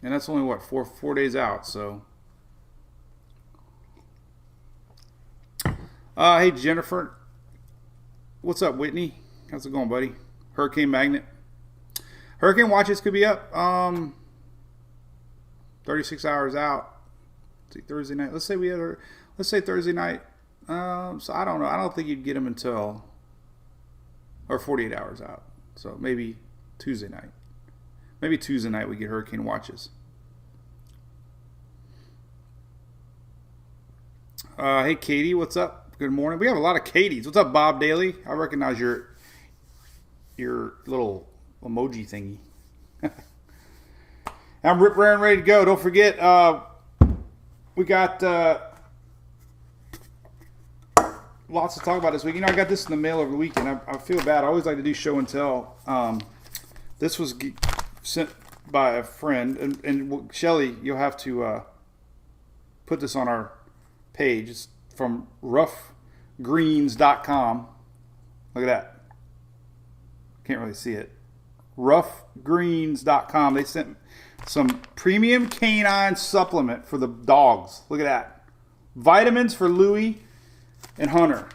And that's only what, four days out. So hey Jennifer, what's up, Whitney? How's it going, buddy? Hurricane Magnet. Hurricane watches could be up 36 hours out. Let's see, Thursday night. Let's say Thursday night. So I don't know. I don't think you'd get them until, or 48 hours out. So maybe Tuesday night. Maybe Tuesday night we get hurricane watches. Hey, Katie, what's up? Good morning. We have a lot of Katies. What's up, Bob Daly? I recognize your little emoji thingy. I'm rip raring ready to go. Don't forget, we got lots to talk about this week. You know, I got this in the mail over the weekend. I feel bad. I always like to do show and tell. This was sent by a friend, and Shelly, you'll have to put this on our page. It's from roughgreens.com. Look at that. Can't really see it. Roughgreens.com. They sent some premium canine supplement for the dogs. Look at that. Vitamins for Louie and Hunter.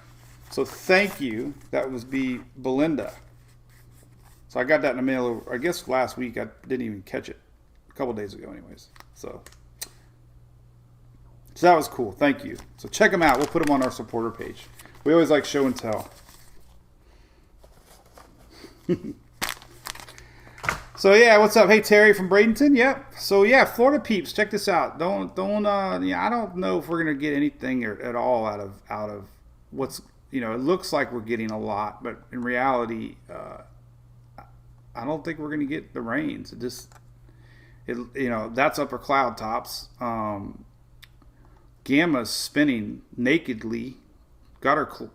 So thank you. That was Belinda. So I got that in the mail, I guess last week. I didn't even catch it. A couple days ago anyways. So that was cool. Thank you. So check them out. We'll put them on our supporter page. We always like show and tell. So yeah, what's up? Hey, Terry from Bradenton. Yep. So yeah, Florida peeps, check this out. Don't. I don't know if we're gonna get anything at all out of what's. It looks like we're getting a lot, but in reality, I don't think we're gonna get the rains. That's upper cloud tops. Gamma's spinning nakedly. Got her,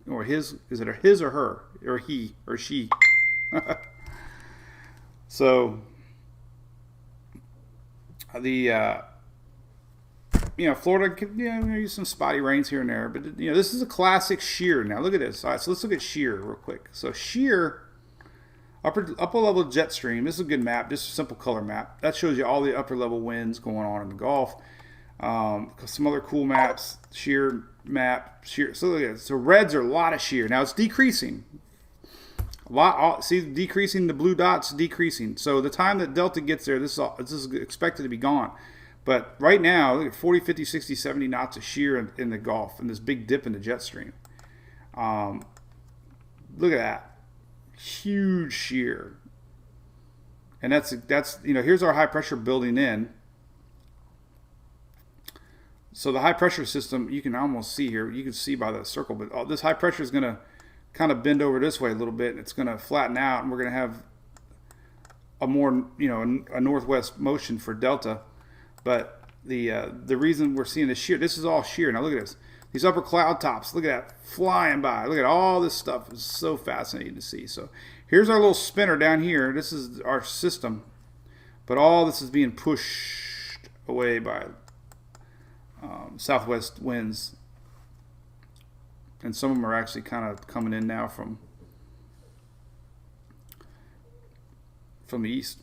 or his. Is it his or her or he or she? So Florida could use some spotty rains here and there, but this is a classic shear. Now look at this. All right, so let's look at shear real quick. So shear, upper level jet stream. This is a good map, just a simple color map. That shows you all the upper level winds going on in the Gulf. Some other cool maps, shear map, shear. So look at it. So reds are a lot of shear. Now it's decreasing. Decreasing, the blue dots decreasing. So the time that Delta gets there, this is expected to be gone. But right now, look at 40, 50, 60, 70 knots of shear in the Gulf, and this big dip in the jet stream. Look at that. Huge shear. And that's here's our high pressure building in. So the high pressure system, you can almost see here. You can see by the circle, but this high pressure is going to kind of bend over this way a little bit. It's going to flatten out, and we're going to have a more, a northwest motion for Delta. But the reason we're seeing this shear, this is all shear. Now look at this. These upper cloud tops, look at that, flying by. Look at all this stuff. It's so fascinating to see. So here's our little spinner down here. This is our system. But all this is being pushed away by southwest winds. And some of them are actually kind of coming in now from the east.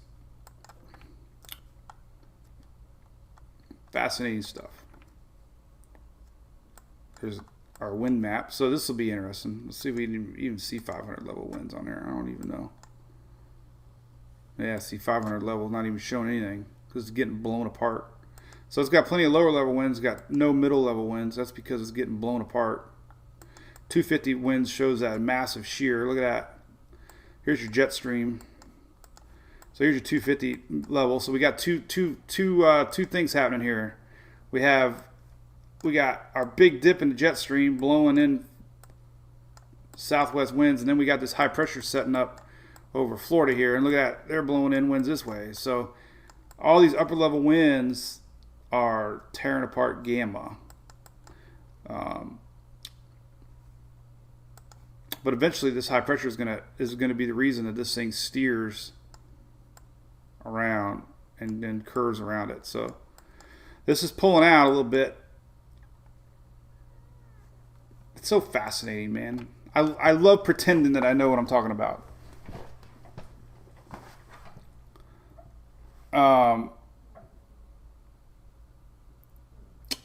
Fascinating stuff. Here's our wind map. So this will be interesting. Let's see if we can even see 500 level winds on there. I don't even know. Yeah, see 500 level, not even showing anything because it's getting blown apart. So it's got plenty of lower level winds, got no middle level winds. That's because it's getting blown apart. 250 winds shows that massive shear. Look at that. Here's your jet stream. So here's your 250 level. So we got two things happening here. We got our big dip in the jet stream blowing in southwest winds, and then we got this high pressure setting up over Florida here. And look at that, they're blowing in winds this way. So all these upper level winds are tearing apart Gamma. But eventually, this high pressure is gonna be the reason that this thing steers around and then curves around it. So this is pulling out a little bit. It's so fascinating, man. I love pretending that I know what I'm talking about.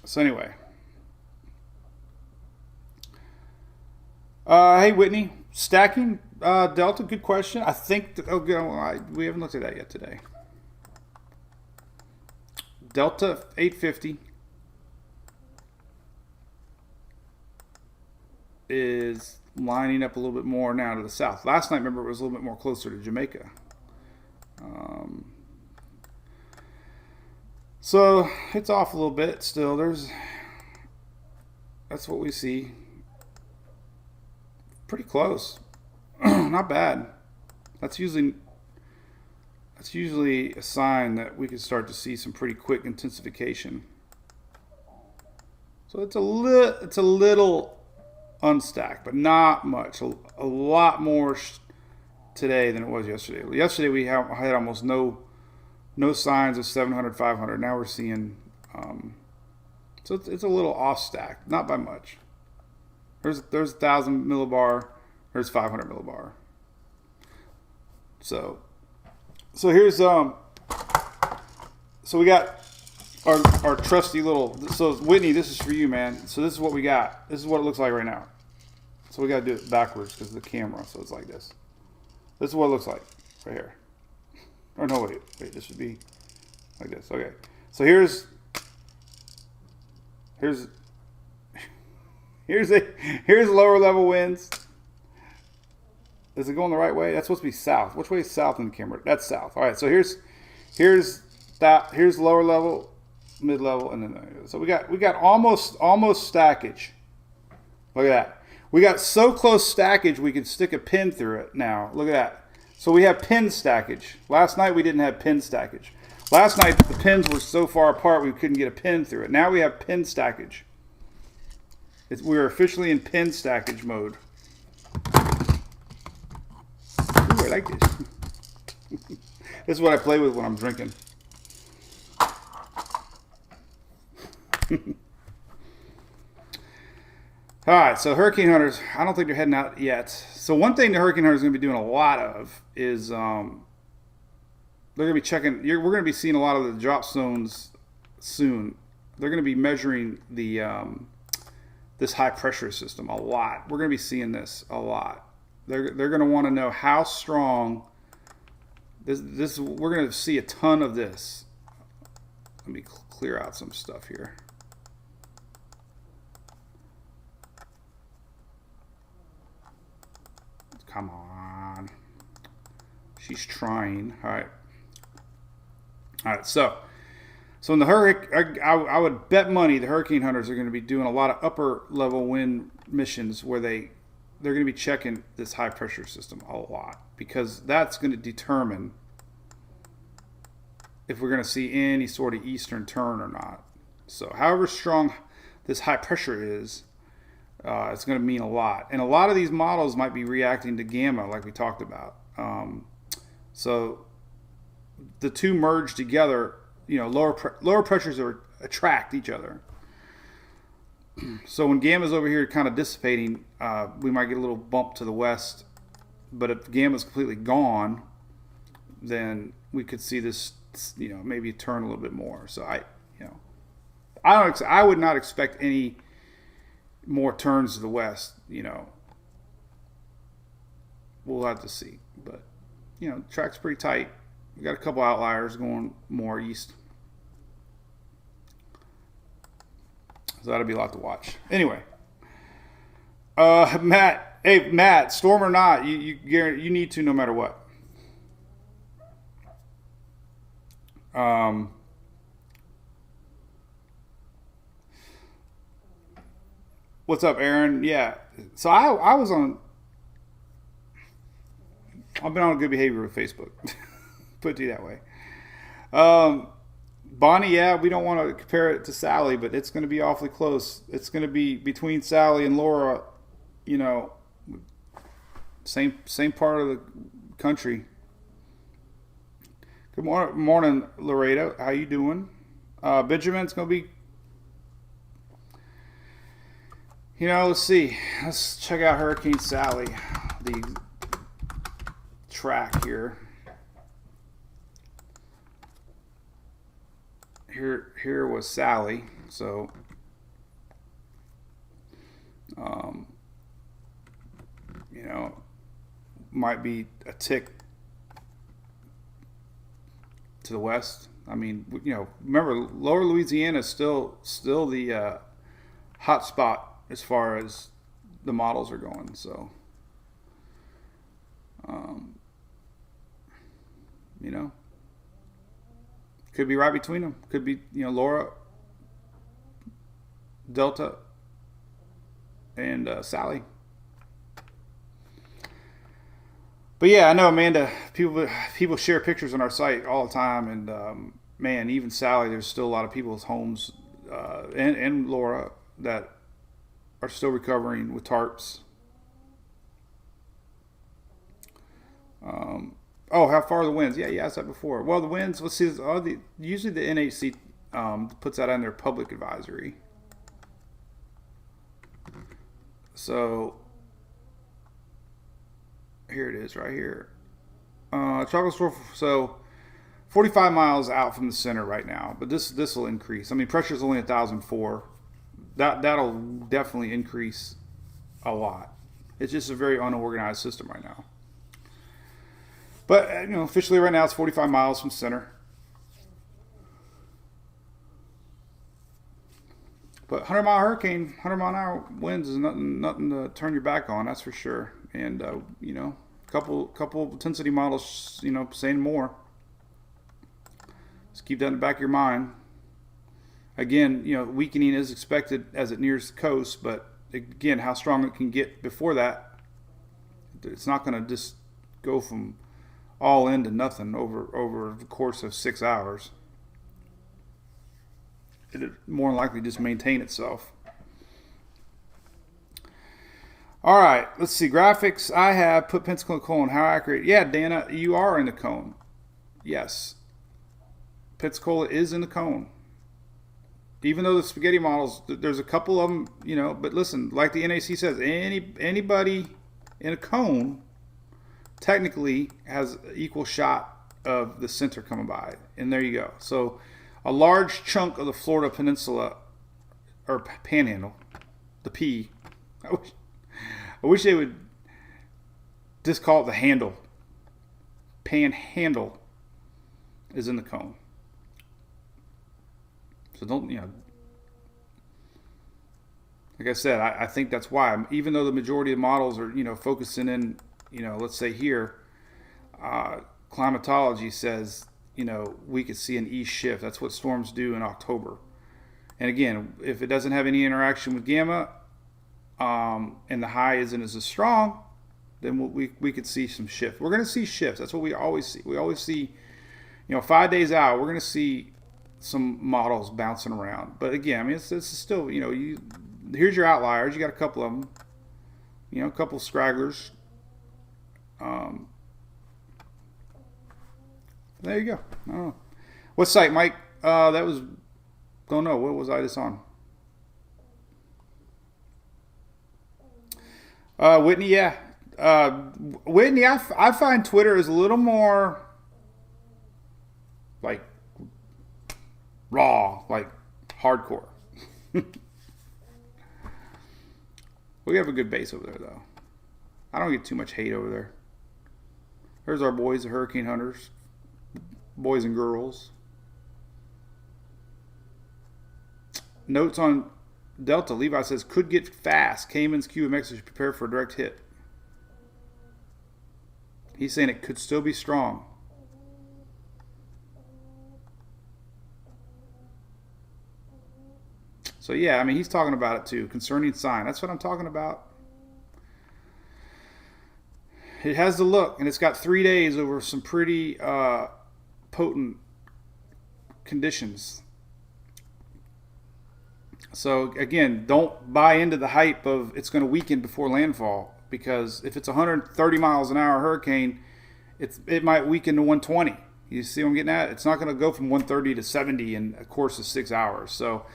So anyway. Hey, Whitney. Stacking Delta, good question. I think, we haven't looked at that yet today. Delta 850 is lining up a little bit more now to the south. Last night, remember, it was a little bit more closer to Jamaica. So it's off a little bit still. That's what we see. Pretty close. Not bad. That's usually a sign that we could start to see some pretty quick intensification. So it's a little unstacked, but not much. A lot more today than it was yesterday. Yesterday we had almost no signs of 700, 500. Now we're seeing, so it's a little off stacked, not by much. There's 1,000 millibar, there's 500 millibar. So here's so we got our trusty little. So Whitney, this is for you, man. So this is what we got. This is what it looks like right now. So we got to do it backwards because of the camera. So it's like this. This is what it looks like right here. Or no, wait. This should be like this. Okay. So here's lower level winds. Is it going the right way? That's supposed to be south. Which way is south in the camera? That's south. All right. So here's lower level, mid level, and then so we got almost stackage. Look at that. We got so close stackage we could stick a pin through it now. Look at that. So we have pin stackage. Last night we didn't have pin stackage. Last night the pins were so far apart we couldn't get a pin through it. Now we have pin stackage. We're officially in pin stackage mode. Ooh, I like this. This is what I play with when I'm drinking. All right, so hurricane hunters, I don't think they're heading out yet. So one thing the hurricane hunters are going to be doing a lot of is they're going to be checking. We're going to be seeing a lot of the drop zones soon. They're going to be measuring the this high pressure system a lot. We're going to be seeing this a lot. They're going to want to know how strong this. We're going to see a ton of this. Let me clear out some stuff here. Come on. She's trying. All right. So in the hurricane, I would bet money the hurricane hunters are going to be doing a lot of upper level wind missions where they're going to be checking this high pressure system a lot, because that's going to determine if we're going to see any sort of eastern turn or not. So however strong this high pressure is, it's going to mean a lot. And a lot of these models might be reacting to gamma, like we talked about. So the two merge together, lower pressures attract each other. So when gamma's over here kind of dissipating, we might get a little bump to the west. But if gamma's completely gone, then we could see this, maybe turn a little bit more. So I would not expect any more turns to the west. We'll have to see. But the track's pretty tight. We got a couple outliers going more east, so that'll be a lot to watch. Anyway, Matt, storm or not, you need to no matter what. What's up, Aaron? Yeah. So I've been on good behavior with Facebook. Put it that way. Bonnie, yeah, we don't want to compare it to Sally, but it's going to be awfully close. It's going to be between Sally and Laura, same part of the country. Good morning, Laredo. How you doing? Benjamin's going to be, let's see. Let's check out Hurricane Sally, the track here. Here was Sally, so might be a tick to the west. I mean, remember, lower Louisiana is still the hot spot as far as the models are going. So, Could be right between them. Could be, Laura, Delta, and Sally. But yeah, I know, Amanda, people share pictures on our site all the time, and man, even Sally, there's still a lot of people's homes, and Laura, that are still recovering with tarps. How far are the winds? Yeah, you asked that before. Well, the winds, let's see, usually the NHC puts that on their public advisory. So here it is right here. Tropical storm, so 45 miles out from the center right now, but this will increase. I mean, pressure is only 1,004. That'll definitely increase a lot. It's just a very unorganized system right now. But officially right now it's 45 miles from center. But 100-mile hurricane, 100-mile-an-hour winds is nothing to turn your back on. That's for sure. And couple intensity models, saying more. Just keep that in the back of your mind. Again, weakening is expected as it nears the coast, but again, how strong it can get before that, it's not going to just go from all in to nothing over the course of 6 hours. It'll more than likely just maintain itself. All right, let's see. Graphics, I have put Pensacola cone. How accurate? Yeah, Dana, you are in the cone. Yes. Pensacola is in the cone. Even though the spaghetti models, there's a couple of them, but listen, like the NAC says, anybody in a cone technically has an equal shot of the center coming by. And there you go. So a large chunk of the Florida Peninsula, or Panhandle, the P, I wish they would just call it the handle. Panhandle is in the cone. So don't, like I said, I think that's why, even though the majority of models are, focusing in, let's say here, climatology says, we could see an east shift. That's what storms do in October. And again, if it doesn't have any interaction with gamma, and the high isn't as strong, then we could see some shift. We're going to see shifts. That's what we always see. We always see, 5 days out, we're going to see some models bouncing around. But again, I mean, it's still, here's your outliers. You got a couple of them, a couple of stragglers. There you go. I don't know. What site, Mike? Don't know. What was I just on? Whitney, yeah. Whitney, I find Twitter is a little more like raw, like hardcore. We have a good base over there, though. I don't get too much hate over there. There's our boys, the hurricane hunters, boys and girls. Notes on Delta. Levi says, could get fast. Cayman's QMX should prepare for a direct hit. He's saying it could still be strong. So yeah, I mean, he's talking about it too. Concerning sign. That's what I'm talking about. It has the look, and it's got 3 days over some pretty potent conditions. So again, don't buy into the hype of it's going to weaken before landfall, because if it's 130 miles an hour hurricane, it might weaken to 120. You see what I'm getting at? It's not going to go from 130 to 70 in a course of 6 hours. So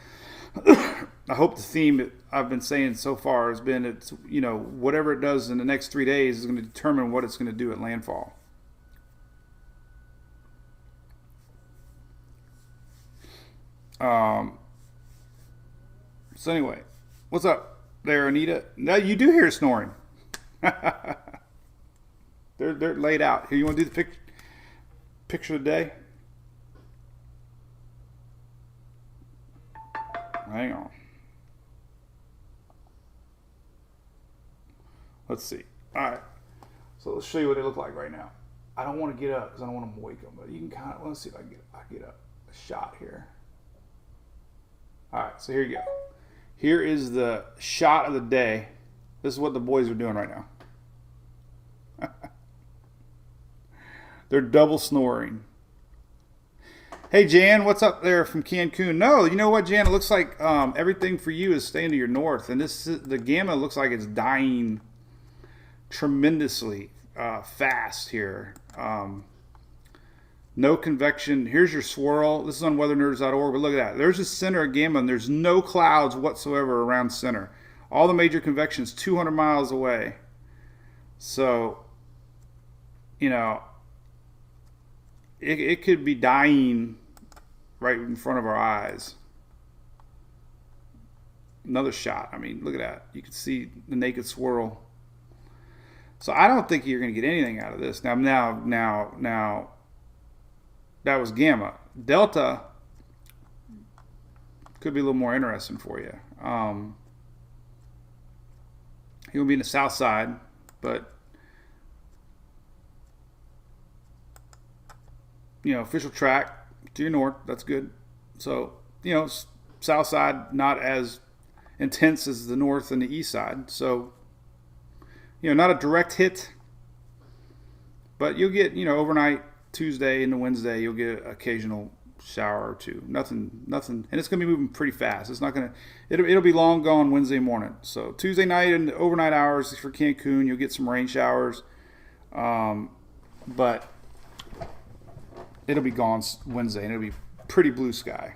I hope the theme I've been saying so far has been, it's, whatever it does in the next 3 days is going to determine what it's going to do at landfall. So anyway, what's up there, Anita? Now you do hear snoring. They're laid out. Here, you want to do the picture of the day? Hang on. Let's see. All right. So let's show you what they look like right now. I don't want to get up because I don't want them to wake them, but you can kind of, let's see if I get up. a shot here. All right, so here you go. Here is the shot of the day. This is what the boys are doing right now. They're double snoring. Hey, Jan, what's up there from Cancun? No, you know what, Jan? It looks like everything for you is staying to your north. And the gamma looks like it's dying tremendously fast here. No convection. Here's your swirl. This is on weathernerds.org, but look at that. There's the center of gamma, and there's no clouds whatsoever around center. All the major convections 200 miles away. So, you know, it could be dying right in front of our eyes. Another shot. I mean, look at that. You can see the naked swirl. So I don't think you're going to get anything out of this. Now, that was gamma. Delta could be a little more interesting for you. He will be in the south side, but you know, official track to your north, that's good. So, you know, south side not as intense as the north and the east side. So, you know, not a direct hit, but you'll get, you know, overnight Tuesday into Wednesday, you'll get an occasional shower or two. Nothing, and it's going to be moving pretty fast. It's not going to, it'll be long gone Wednesday morning. So Tuesday night and overnight hours for Cancun, you'll get some rain showers, but it'll be gone Wednesday, and it'll be pretty blue sky.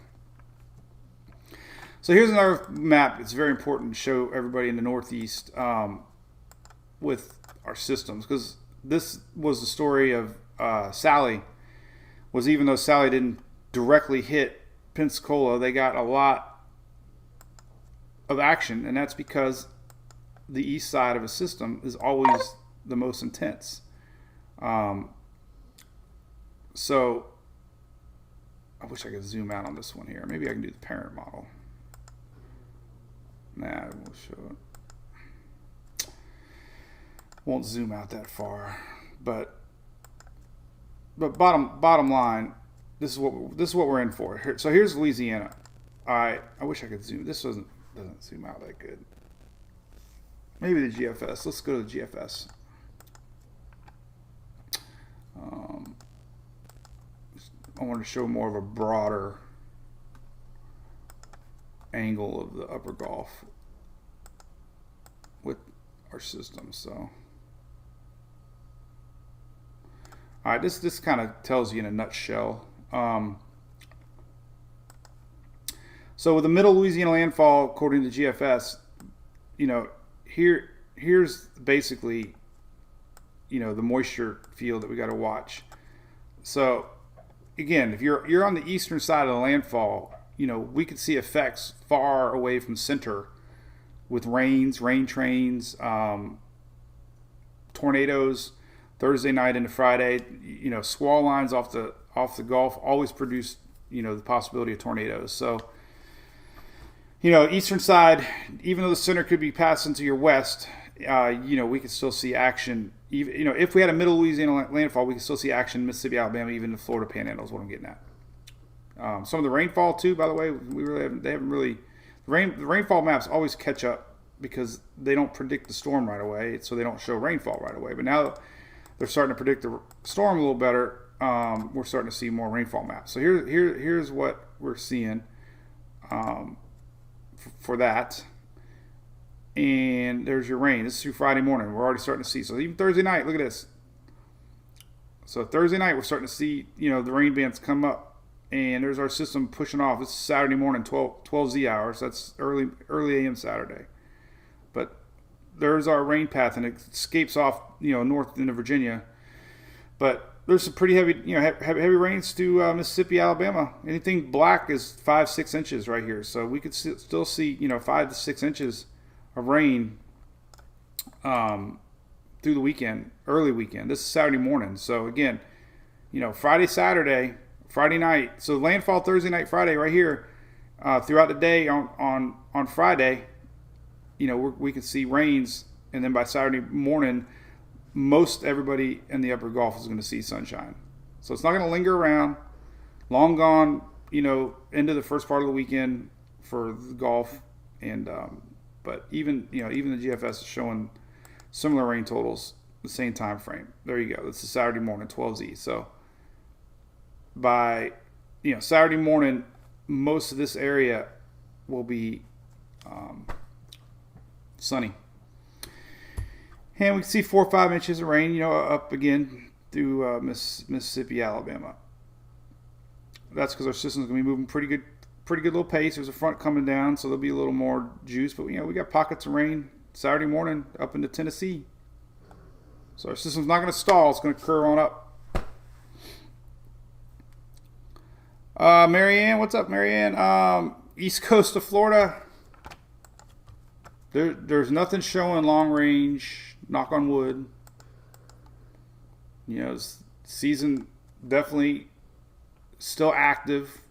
So here's another map. It's very important to show everybody in the Northeast with our systems, because this was the story of Sally. Was even though Sally didn't directly hit Pensacola, they got a lot of action, and that's because the east side of a system is always the most intense. So I wish I could zoom out on this one here. Maybe I can do the parent model. Nah, I won't show it. Won't zoom out that far. But bottom line, this is what we're in for. So here's Louisiana. I wish I could zoom. This doesn't zoom out that good. Maybe the GFS. Let's go to the GFS. I want to show more of a broader angle of the upper Gulf with our system. So, all right, this kind of tells you in a nutshell. So with the middle Louisiana landfall, according to GFS, you know, here's basically, you know, the moisture field that we got to watch. So again, if you're on the eastern side of the landfall, you know, we could see effects far away from center with rain trains, tornadoes Thursday night into Friday. You know, squall lines off the Gulf always produce, you know, the possibility of tornadoes. So, you know, eastern side, even though the center could be passing to your west, you know, we could still see action. Even, you know, if we had a middle Louisiana landfall, we could still see action in Mississippi, Alabama, even the Florida Panhandle is what I'm getting at. Some of the rainfall too, by the way, they haven't really. The rainfall maps always catch up because they don't predict the storm right away, so they don't show rainfall right away. But now they're starting to predict the storm a little better. We're starting to see more rainfall maps. So here's what we're seeing for that. And there's your rain. This is through Friday morning. We're already starting to see. So even Thursday night, look at this. So Thursday night, we're starting to see, you know, the rain bands come up. And there's our system pushing off. This is Saturday morning, 12 Z hours. That's early AM Saturday. But there's our rain path, and it escapes off, you know, north into Virginia. But there's some pretty heavy, you know, heavy rains to Mississippi, Alabama. Anything black is 5-6 inches right here. So we could still see, you know, 5 to 6 inches of rain through the weekend, early weekend. This is Saturday morning. So again, you know, Friday night. So landfall Thursday night, Friday, right here. Throughout the day on Friday, you know, we can see rains, and then by Saturday morning, most everybody in the upper Gulf is going to see sunshine. So it's not going to linger around. Long gone into the first part of the weekend for the golf, and but even the GFS is showing similar rain totals the same time frame. There you go. That's a Saturday morning, 12Z. So by Saturday morning, most of this area will be sunny, and we can see 4 or 5 inches of rain, up again through Mississippi, Alabama. That's because our system's gonna be moving pretty good little pace. There's a front coming down, so there'll be a little more juice. But we got pockets of rain Saturday morning up into Tennessee. So our system's not going to stall. It's going to curve on up. Marianne, what's up, Marianne? East coast of Florida. There's nothing showing long range. Knock on wood. Season definitely still active.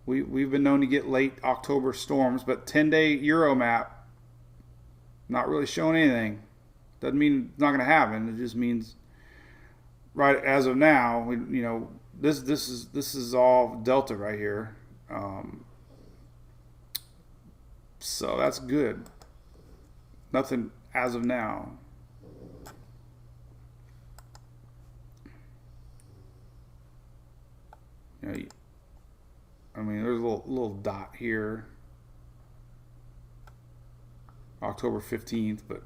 We've been known to get late October storms, but 10-day Euro map not really showing anything. Doesn't mean it's not going to happen. It just means right as of now, this is all Delta right here. So that's good. Nothing as of now. There's a little dot here. October 15th, but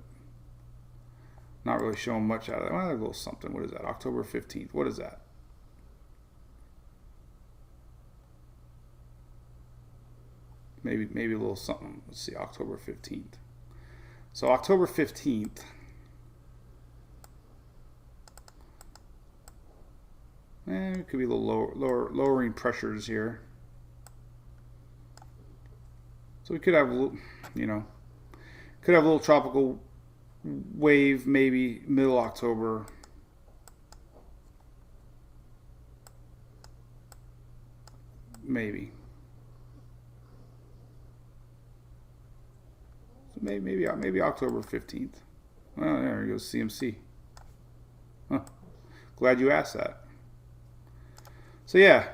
not really showing much out of that. Well, a little something. What is that? October 15th. What is that? Maybe a little something. Let's see. October 15th. So October 15th. It could be a little lowering pressures here. So we could have a little tropical wave maybe middle October. Maybe. So maybe October 15th. Well, there goes CMC. Huh. Glad you asked that. So yeah.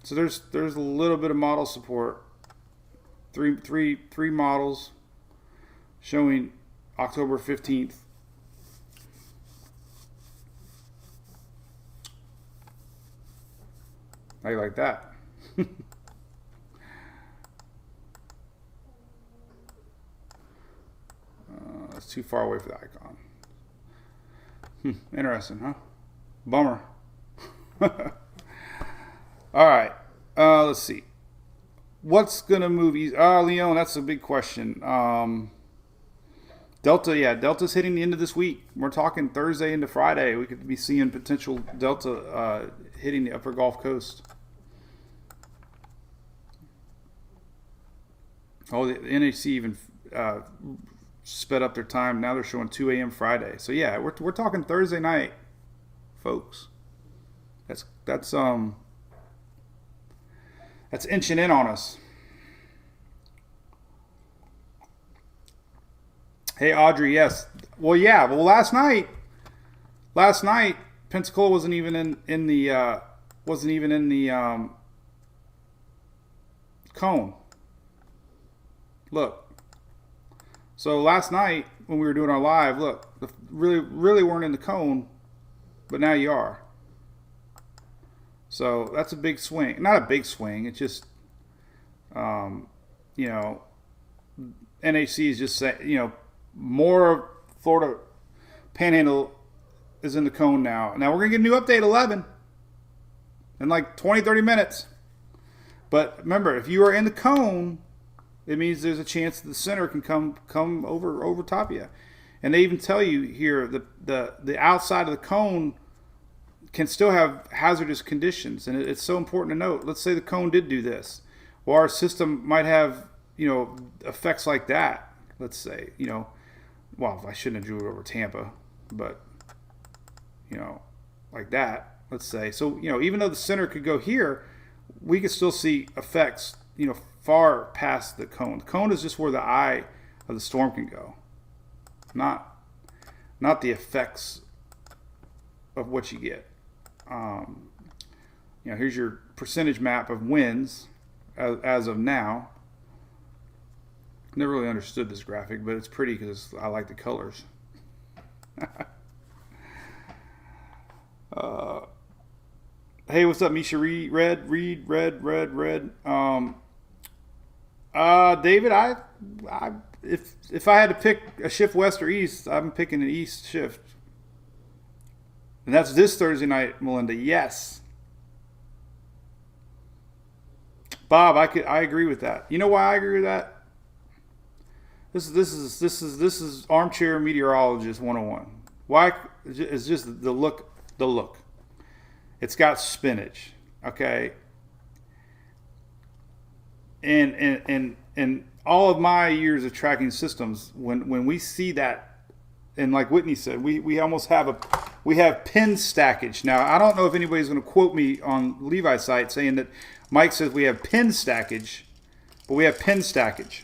So there's a little bit of model support. Three models showing October 15th. How you like that? That's too far away for the icon. Interesting, huh? Bummer. All right. Let's see. What's going to move east? Leon, that's a big question. Delta's hitting the end of this week. We're talking Thursday into Friday. We could be seeing potential Delta hitting the upper Gulf Coast. Oh, the NHC even sped up their time. Now they're showing 2 a.m. Friday. So yeah, we're talking Thursday night, folks. That's inching in on us. Hey Audrey, yes. Well, yeah. Well, last night, Pensacola wasn't even in the cone. Look. So last night when we were doing our live, look, really weren't in the cone, but now you are. So that's a big swing. Not a big swing. It's just, NHC is just saying, more Florida Panhandle is in the cone now. Now we're going to get a new update 11 in like 20, 30 minutes. But remember, if you are in the cone, it means there's a chance that the center can come over top of you. And they even tell you here the outside of the cone can still have hazardous conditions, and it's so important to note. Let's say the cone did do this. Well, our system might have, effects like that. Let's say, well, I shouldn't have drew it over Tampa, but, like that, let's say. So, even though the center could go here, we could still see effects, far past the cone. The cone is just where the eye of the storm can go, not the effects of what you get. here's your percentage map of winds as of now. Never really understood this graphic, but it's pretty because I like the colors. Hey, what's up, Misha? Red. David, if I had to pick a shift west or east, I'm picking an east shift. And that's this Thursday night, Melinda. Yes. Bob, I agree with that. You know why I agree with that? This is armchair meteorologist 101. Why? It's just the look. It's got spinach, okay? And all of my years of tracking systems, when we see that, and like Whitney said, we almost have pin stackage. Now, I don't know if anybody's going to quote me on Levi's site saying that Mike says we have pin stackage, but we have pin stackage.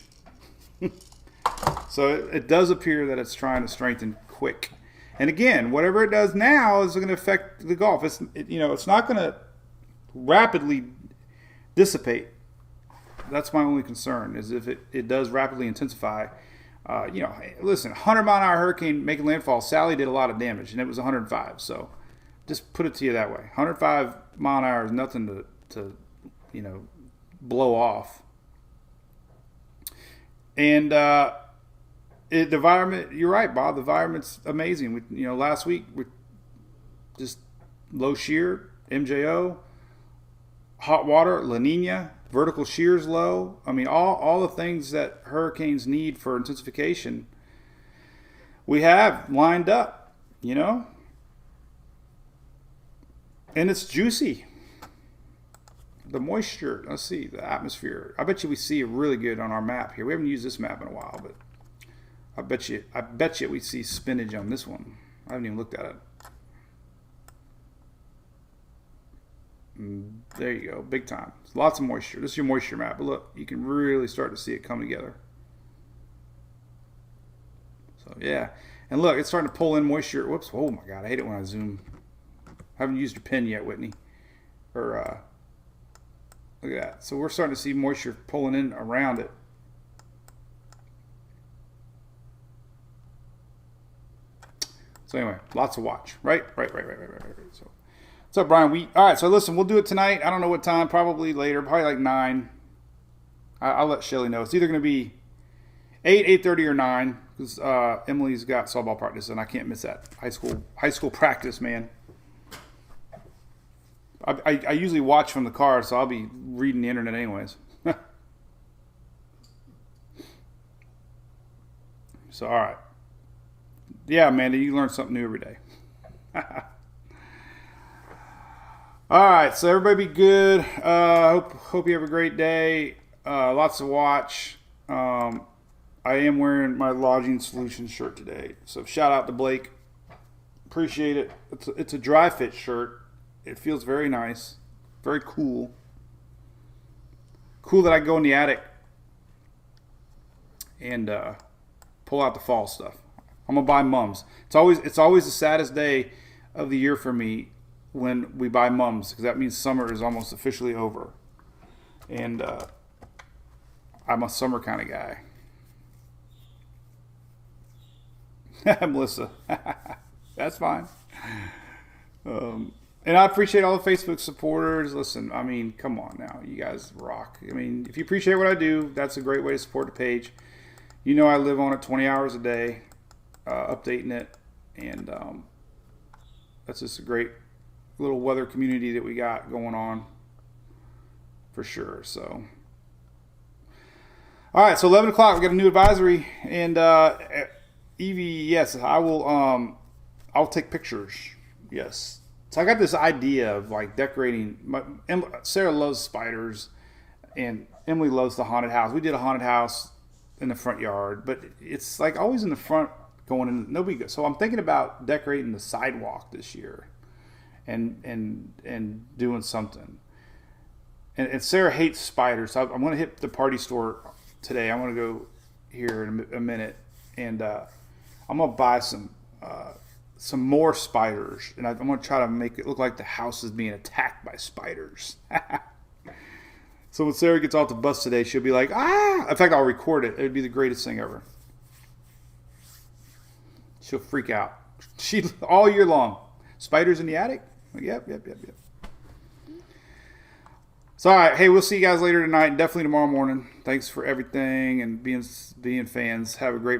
So it does appear that it's trying to strengthen quick. And again, whatever it does now is going to affect the Gulf. It's not going to rapidly dissipate. That's my only concern, is if it does rapidly intensify. Listen, 100-mile-an-hour hurricane making landfall. Sally did a lot of damage, and it was 105. So just put it to you that way. 105 mile an hour is nothing to blow off. And the environment, you're right, Bob. The environment's amazing. Last week we just low shear, MJO, hot water, La Nina, vertical shear's low. I mean, all the things that hurricanes need for intensification, we have lined up, and it's juicy. The moisture, let's see, the atmosphere. I bet you we see it really good on our map here. We haven't used this map in a while, but I bet you we see spinach on this one. I haven't even looked at it. There you go, big time. Lots of moisture. This is your moisture map, but look, you can really start to see it come together. So yeah, and look, it's starting to pull in moisture. Whoops! Oh my God, I hate it when I zoom. Haven't used your pen yet, Whitney. Look at that. So we're starting to see moisture pulling in around it. So anyway, lots to watch. Right. So what's up, Brian? All right, so listen, we'll do it tonight. I don't know what time, probably later, probably like 9. I'll let Shelly know. It's either going to be 8, 8:30, or 9, because Emily's got softball practice, and I can't miss that. High school practice, man. I usually watch from the car, so I'll be reading the internet anyways. So, all right. Yeah, Amanda, you learn something new every day. All right, so everybody be good. Hope you have a great day. Lots to watch. I am wearing my Lodging Solutions shirt today, so shout out to Blake. Appreciate it. It's a dry fit shirt. It feels very nice, very cool. Cool that I go in the attic and pull out the fall stuff. I'm gonna buy mums. It's always the saddest day of the year for me when we buy mums, because that means summer is almost officially over. And I'm a summer kind of guy. Melissa, that's fine. And I appreciate all the Facebook supporters. Listen, I mean, come on now. You guys rock. I mean, if you appreciate what I do, that's a great way to support the page. I live on it 20 hours a day, updating it. And that's just a great little weather community that we got going on for sure. So, all right. So 11 o'clock, we got a new advisory. And Evie, yes, I will. I'll take pictures. Yes. So I got this idea of like decorating. Sarah loves spiders, and Emily loves the haunted house. We did a haunted house in the front yard, but it's like always in the front going in. Nobody goes. So I'm thinking about decorating the sidewalk this year, and doing something. And Sarah hates spiders. So I'm going to hit the party store today. I'm going to go here in a minute, and I'm going to buy some some more spiders, and I'm going to try to make it look like the house is being attacked by spiders. So when Sarah gets off the bus today, she'll be like, ah! In fact, I'll record it. It would be the greatest thing ever. She'll freak out. She all year long. Spiders in the attic? Yep. So, all right. Hey, we'll see you guys later tonight and definitely tomorrow morning. Thanks for everything and being fans. Have a great